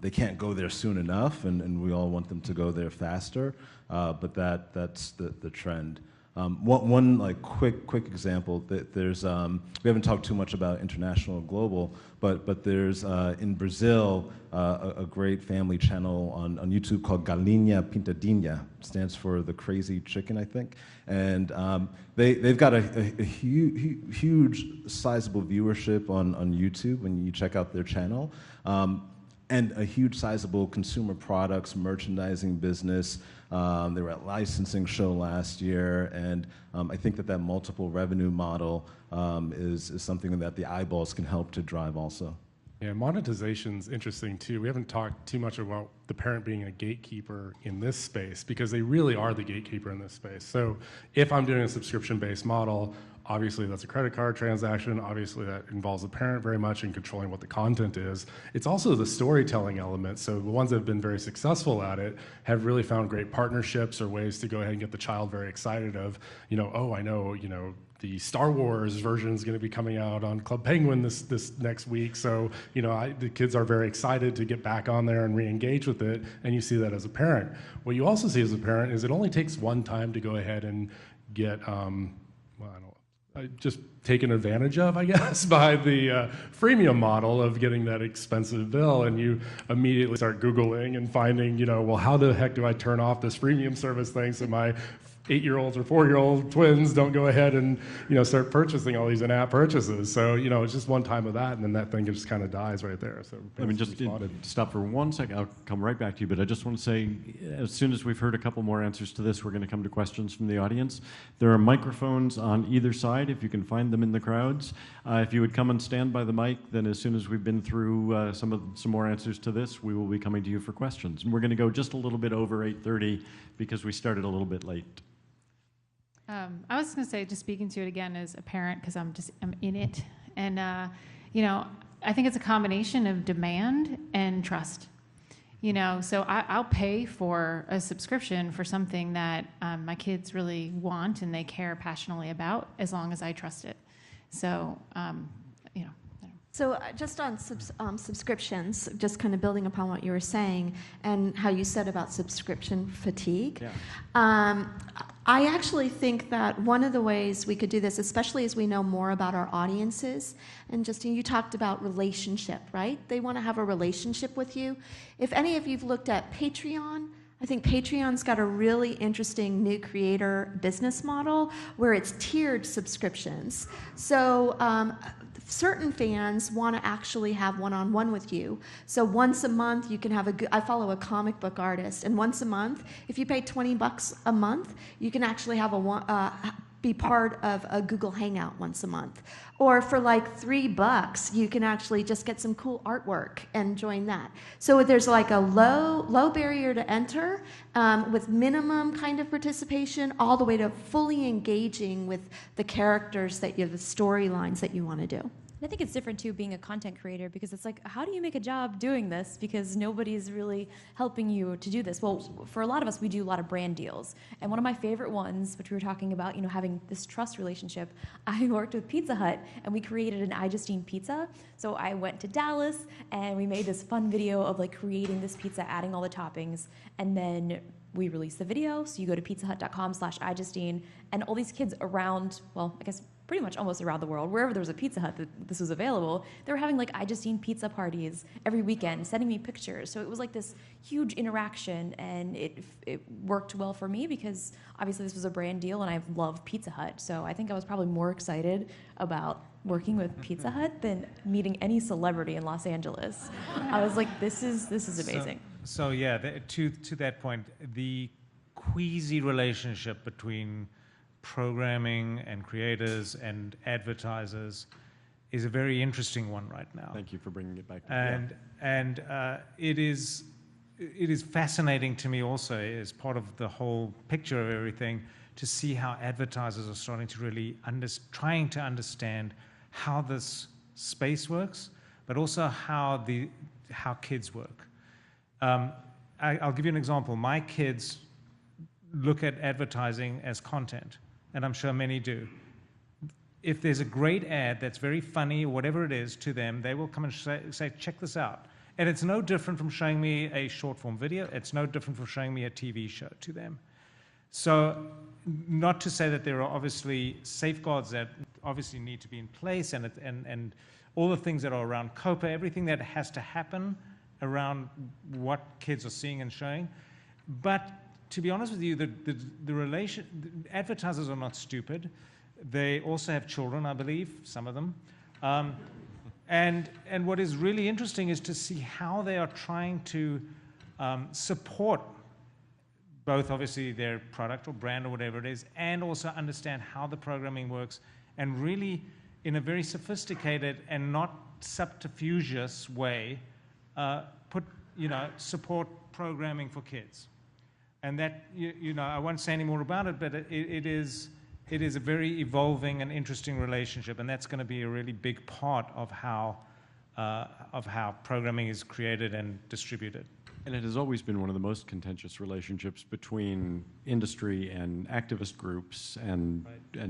They can't go there soon enough, and we all want them to go there faster. But that's the trend. One quick example that there's we haven't talked too much about international and global, but there's in Brazil a great family channel on YouTube called Galinha Pintadinha. Stands for the crazy chicken, I think. And they've got a huge sizable viewership on YouTube when you check out their channel. And a huge sizable consumer products merchandising business. They were at licensing show last year, and I think that multiple revenue model is something that the eyeballs can help to drive also. Yeah, monetization's interesting too. We haven't talked too much about the parent being a gatekeeper in this space, because they really are the gatekeeper in this space. So if I'm doing a subscription-based model, obviously that's a credit card transaction. Obviously that involves the parent very much in controlling what the content is. It's also the storytelling element. So the ones that have been very successful at it have really found great partnerships or ways to go ahead and get the child very excited of, oh, I know, the Star Wars version is going to be coming out on Club Penguin this next week. So, the kids are very excited to get back on there and re-engage with it. And you see that as a parent. What you also see as a parent is it only takes one time to go ahead and get, just taken advantage of, I guess, by the freemium model of getting that expensive bill, and you immediately start Googling and finding, well, how the heck do I turn off this freemium service thing so my 8-year-olds or 4-year-old twins don't go ahead and start purchasing all these in-app purchases. So it's just one time of that, and then that thing just kind of dies right there. So I mean, just stop for 1 second. I'll come right back to you, but I just want to say, as soon as we've heard a couple more answers to this, we're going to come to questions from the audience. There are microphones on either side, if you can find them in the crowds. If you would come and stand by the mic, then as soon as we've been through some more answers to this, we will be coming to you for questions. And we're going to go just a little bit over 8:30 because we started a little bit late. I was going to say, just speaking to it again as a parent, because I'm in it, and I think it's a combination of demand and trust. So I'll pay for a subscription for something that my kids really want and they care passionately about, as long as I trust it. So So just on subscriptions, just kind of building upon what you were saying and how you said about subscription fatigue. Yeah. I actually think that one of the ways we could do this, especially as we know more about our audiences, and Justine, you talked about relationship, right? They want to have a relationship with you. If any of you've looked at Patreon, I think Patreon's got a really interesting new creator business model where it's tiered subscriptions. So certain fans want to actually have one-on-one with you. So once a month you can have I follow a comic book artist, and once a month, if you pay $20 a month, you can actually have be part of a Google Hangout once a month. Or for like $3, you can actually just get some cool artwork and join that. So there's like a low barrier to enter with minimum kind of participation, all the way to fully engaging with the characters the storylines that you want to do. And I think it's different too, being a content creator, because it's like, how do you make a job doing this? Because nobody's really helping you to do this. Well, for a lot of us, we do a lot of brand deals. And one of my favorite ones, which we were talking about, having this trust relationship, I worked with Pizza Hut, and we created an iJustine pizza. So I went to Dallas, and we made this fun video of like creating this pizza, adding all the toppings, and then we released the video. So you go to pizzahut.com/iJustine, and all these kids around, well, I guess pretty much almost around the world, wherever there was a Pizza Hut that this was available, they were having like iJustine pizza parties every weekend, sending me pictures. So it was like this huge interaction, and it worked well for me because obviously this was a brand deal, and I love Pizza Hut. So I think I was probably more excited about working with Pizza Hut than meeting any celebrity in Los Angeles. I was like, this is amazing. So yeah, to that point, the queasy relationship between programming and creators and advertisers is a very interesting one right now. Thank you for bringing it back. And it is fascinating to me also, as part of the whole picture of everything, to see how advertisers are starting to really trying to understand how this space works, but also how kids work. I'll give you an example. My kids look at advertising as content, and I'm sure many do. If there's a great ad that's very funny or whatever it is to them, they will come and say, check this out. And it's no different from showing me a short form video. It's no different from showing me a TV show to them. So not to say that there are obviously safeguards that obviously need to be in place, and all the things that are around COPA, everything that has to happen around what kids are seeing and showing. But to be honest with you, the advertisers are not stupid. They also have children, I believe, some of them. And what is really interesting is to see how they are trying to support both obviously their product or brand or whatever it is, and also understand how the programming works, and really in a very sophisticated and not subterfugious way support programming for kids. And that, I won't say any more about it, but it is a very evolving and interesting relationship, and that's going to be a really big part of how programming is created and distributed. And it has always been one of the most contentious relationships between industry and activist groups, and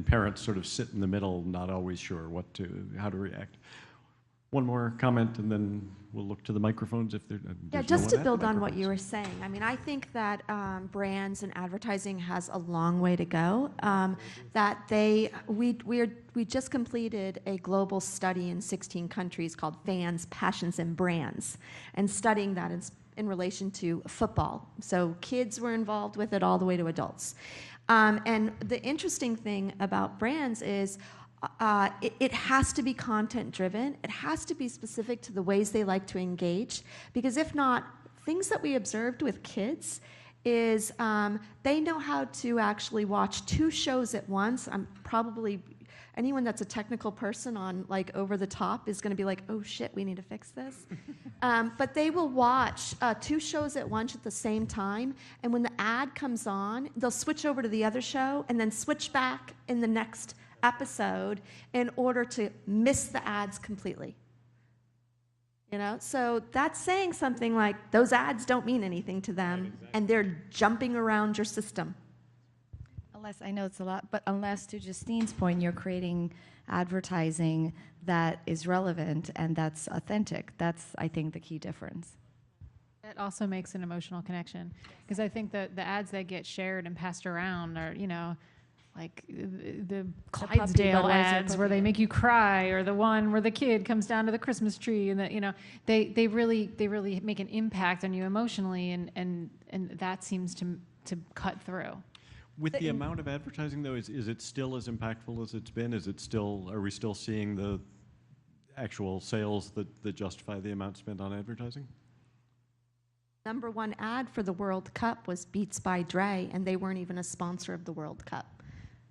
parents sort of sit in the middle, not always sure how to react. One more comment, and then we'll look to the microphones if there's just to build on what you were saying. I mean, I think that brands and advertising has a long way to go. We just completed a global study in 16 countries called Fans, Passions, and Brands, and studying that in relation to football. So kids were involved with it all the way to adults. And the interesting thing about brands is it has to be content driven. It has to be specific to the ways they like to engage, because if not, things that we observed with kids is they know how to actually watch 2 shows at once. I'm probably, anyone that's a technical person on like Over the Top is going to be like, oh shit, we need to fix this. But they will watch 2 shows at once at the same time, and when the ad comes on, they'll switch over to the other show and then switch back in the next episode in order to miss the ads completely. You know, so that's saying something like those ads don't mean anything to them, and they're jumping around your system. Unless, I know it's a lot, but unless, to Justine's point, you're creating advertising that is relevant and that's authentic. That's, I think, the key difference. It also makes an emotional connection, because I think that the ads that get shared and passed around are, you know, like the Clydesdale ads where they make you cry, or the one where the kid comes down to the Christmas tree, and that, you know, they really make an impact on you emotionally, and that seems to cut through. With the amount of advertising, though, is it still as impactful as it's been? Are we still seeing the actual sales that justify the amount spent on advertising? #1 ad for the World Cup was Beats by Dre, and they weren't even a sponsor of the World Cup.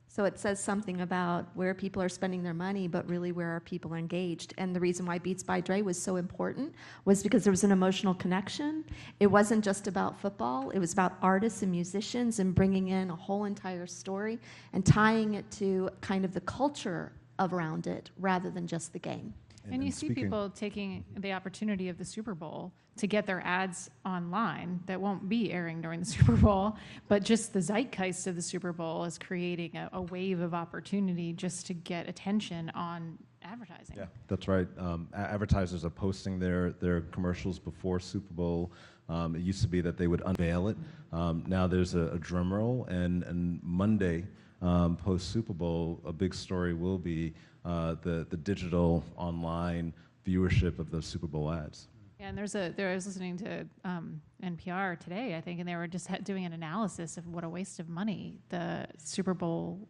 So it says something about where people are spending their money, but really where are people engaged. And the reason why Beats by Dre was so important was because there was an emotional connection. It wasn't just about football. It was about artists and musicians and bringing in a whole entire story and tying it to kind of the culture around it rather than just the game. And you see people taking the opportunity of the Super Bowl to get their ads online that won't be airing during the Super Bowl, but just the zeitgeist of the Super Bowl is creating a wave of opportunity just to get attention on advertising. Yeah, that's right. Advertisers are posting their commercials before Super Bowl. It used to be that they would unveil it. Now there's a drum roll, and Monday, post Super Bowl, a big story will be the digital online viewership of the Super Bowl ads. Yeah, and I was listening to NPR today, I think, and they were just doing an analysis of what a waste of money the Super Bowl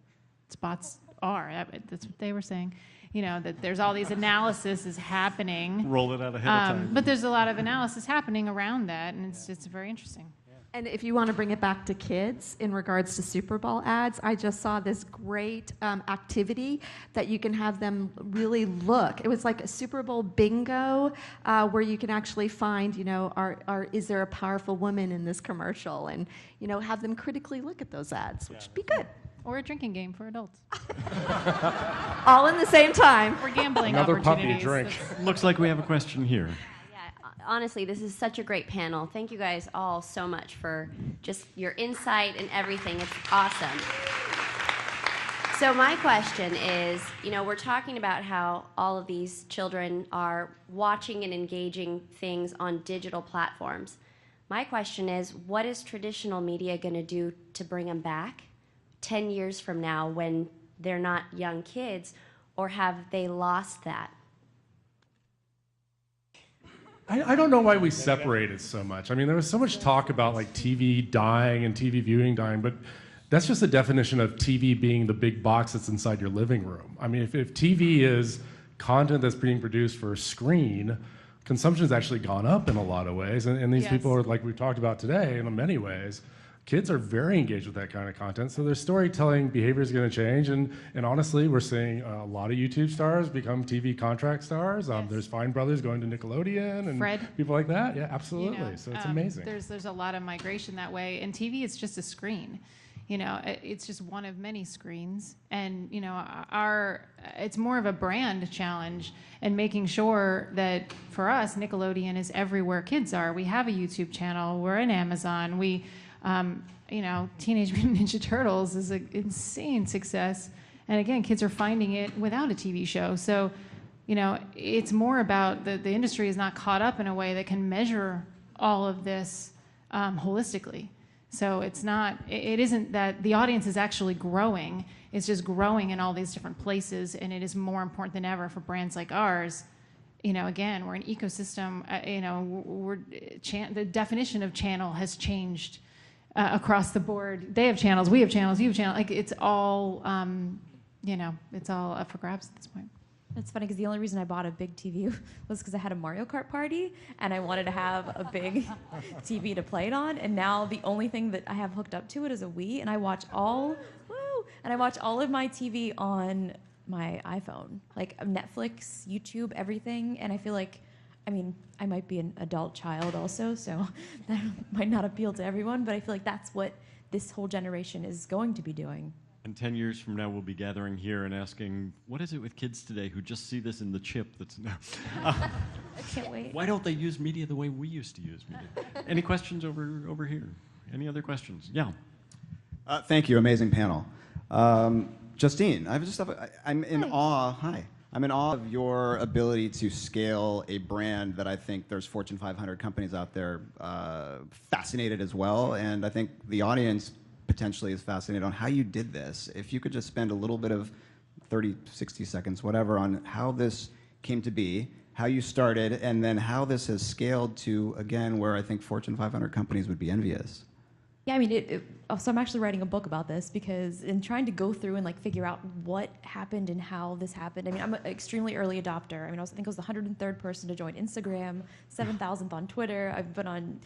spots are. That's what they were saying. You know, that there's all these analysis is happening. Roll it out ahead of time. But there's a lot of analysis happening around that, and it's very interesting. And if you want to bring it back to kids in regards to Super Bowl ads, I just saw this great activity that you can have them really look. It was like a Super Bowl bingo where you can actually find, you know, is there a powerful woman in this commercial? And, you know, have them critically look at those ads, which would be good. Or a drinking game for adults. All in the same time. For gambling Another opportunities. puppy drink. Looks like we have a question here. Honestly, this is such a great panel. Thank you guys all so much for just your insight and everything. It's awesome. So my question is, you know, we're talking about how all of these children are watching and engaging things on digital platforms. My question is, what is traditional media going to do to bring them back 10 years from now when they're not young kids, or have they lost that? I don't know why we separated so much. I mean, there was so much talk about like TV dying and TV viewing dying, but that's just the definition of TV being the big box that's inside your living room. I mean, if TV is content that's being produced for a screen, consumption's actually gone up in a lot of ways. And these people are, like we've talked about today, in many ways, kids are very engaged with that kind of content, so their storytelling behavior is going to change. And honestly, we're seeing a lot of YouTube stars become TV contract stars. There's Fine Brothers going to Nickelodeon and Fred. People like that. Yeah, absolutely. You know, so it's amazing. There's a lot of migration that way, and TV is just a screen. You know, it's just one of many screens, and you know, it's more of a brand challenge, and making sure that for us, Nickelodeon is everywhere kids are. We have a YouTube channel. We're in Amazon. You know, Teenage Mutant Ninja Turtles is an insane success. And again, kids are finding it without a TV show. So, you know, it's more about the industry is not caught up in a way that can measure all of this holistically. So it isn't that the audience is actually growing. It's just growing in all these different places. And it is more important than ever for brands like ours. You know, again, we're an ecosystem. You know, the definition of channel has changed across the board. They have channels, we have channels, you have channels. Like it's all, it's all up for grabs at this point. It's funny because the only reason I bought a big TV was because I had a Mario Kart party and I wanted to have a big TV to play it on. And now the only thing that I have hooked up to it is a Wii, and I watch all of my TV on my iPhone, like Netflix, YouTube, everything. And I feel like, I might be an adult child also, so that might not appeal to everyone, but I feel like that's what this whole generation is going to be doing. And 10 years from now, we'll be gathering here and asking, what is it with kids today who just see this in the chip that's now... I can't wait. Why don't they use media the way we used to use media? Any questions over here? Any other questions? Yeah. Thank you. Amazing panel. Justine, I'm in awe. Hi. I'm in awe of your ability to scale a brand that I think there's Fortune 500 companies out there fascinated as well. And I think the audience potentially is fascinated on how you did this. If you could just spend a little bit of 30, 60 seconds, whatever, on how this came to be, how you started, and then how this has scaled to, again, where I think Fortune 500 companies would be envious. Yeah, so I'm actually writing a book about this because in trying to go through and figure out what happened and how this happened. I'm an extremely early adopter. I think I was the 103rd person to join Instagram, 7,000th on Twitter. I've been on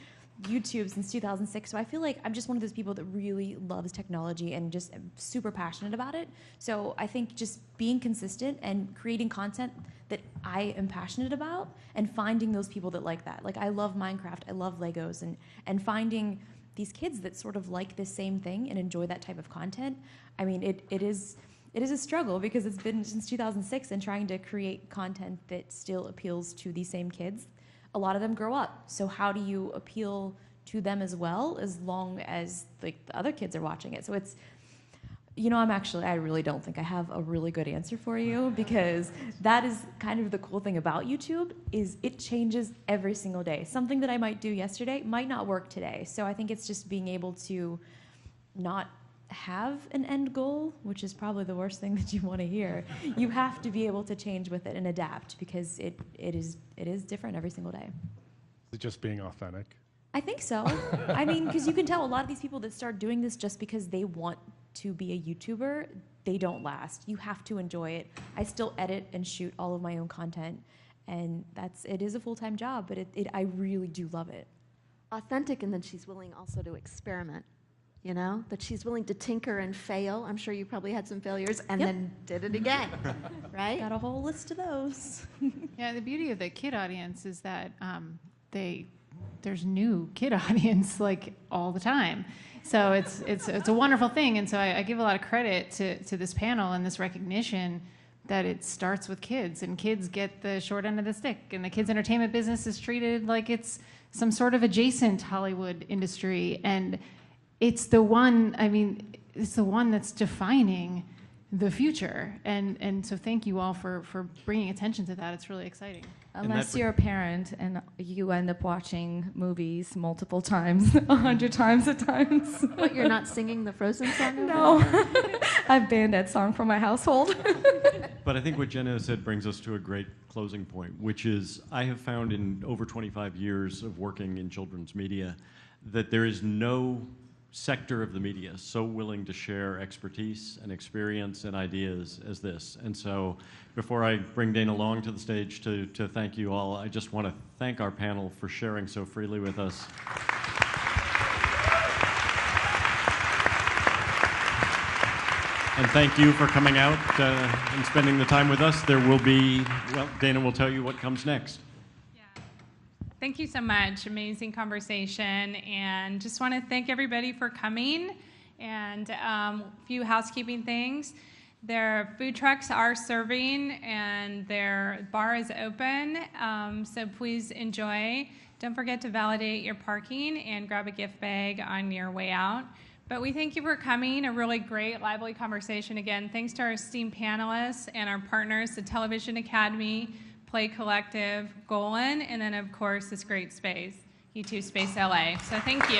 YouTube since 2006, so I feel like I'm just one of those people that really loves technology and just am super passionate about it. So I think just being consistent and creating content that I am passionate about and finding those people that like that. Like I love Minecraft, I love Legos, and finding these kids that sort of like the same thing and enjoy that type of content. It is a struggle because it's been since 2006 and trying to create content that still appeals to these same kids. A lot of them grow up. So how do you appeal to them as well as long as the other kids are watching it? So it's, I really don't think I have a really good answer for you because that is kind of the cool thing about YouTube is it changes every single day. Something that I might do yesterday might not work today. So I think it's just being able to not have an end goal, which is probably the worst thing that you want to hear. You have to be able to change with it and adapt because it is different every single day. Is it just being authentic? I think so. Because you can tell a lot of these people that start doing this just because they want to be a YouTuber, they don't last. You have to enjoy it. I still edit and shoot all of my own content, and it is a full-time job, but I really do love it. Authentic, and then she's willing also to experiment. That she's willing to tinker and fail. I'm sure you probably had some failures and then did it again, right? Got a whole list of those. Yeah, the beauty of the kid audience is that there's new kid audience all the time. So it's a wonderful thing, and so I give a lot of credit to this panel and this recognition that it starts with kids, and kids get the short end of the stick, and the kids' entertainment business is treated like it's some sort of adjacent Hollywood industry, and it's the one that's defining the future. And so thank you all for bringing attention to that. It's really exciting. Unless you're a parent and you end up watching movies multiple times, 100 times at times. But you're not singing the Frozen song? No. I've banned that song from my household. But I think what Jenna said brings us to a great closing point, which is I have found in over 25 years of working in children's media that there is no sector of the media so willing to share expertise and experience and ideas as this. And so before I bring Dana Long to the stage to thank you all, I just want to thank our panel for sharing so freely with us. And thank you for coming out and spending the time with us. There will be, Dana will tell you what comes next. Thank you so much. Amazing conversation. And just want to thank everybody for coming. And a few housekeeping things. Their food trucks are serving and their bar is open. So please enjoy. Don't forget to validate your parking and grab a gift bag on your way out. But we thank you for coming. A really great, lively conversation. Again, thanks to our esteemed panelists and our partners, the Television Academy, Play Collective, Golin, and then of course this great space, YouTubeSpaceLA. So thank you.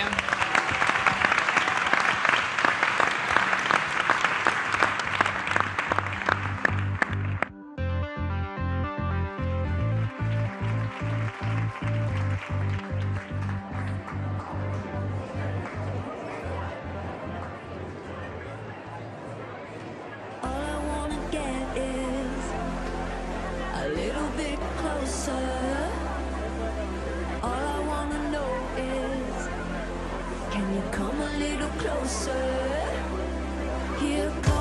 closer. All I wanna know is, can you come a little closer? Here comes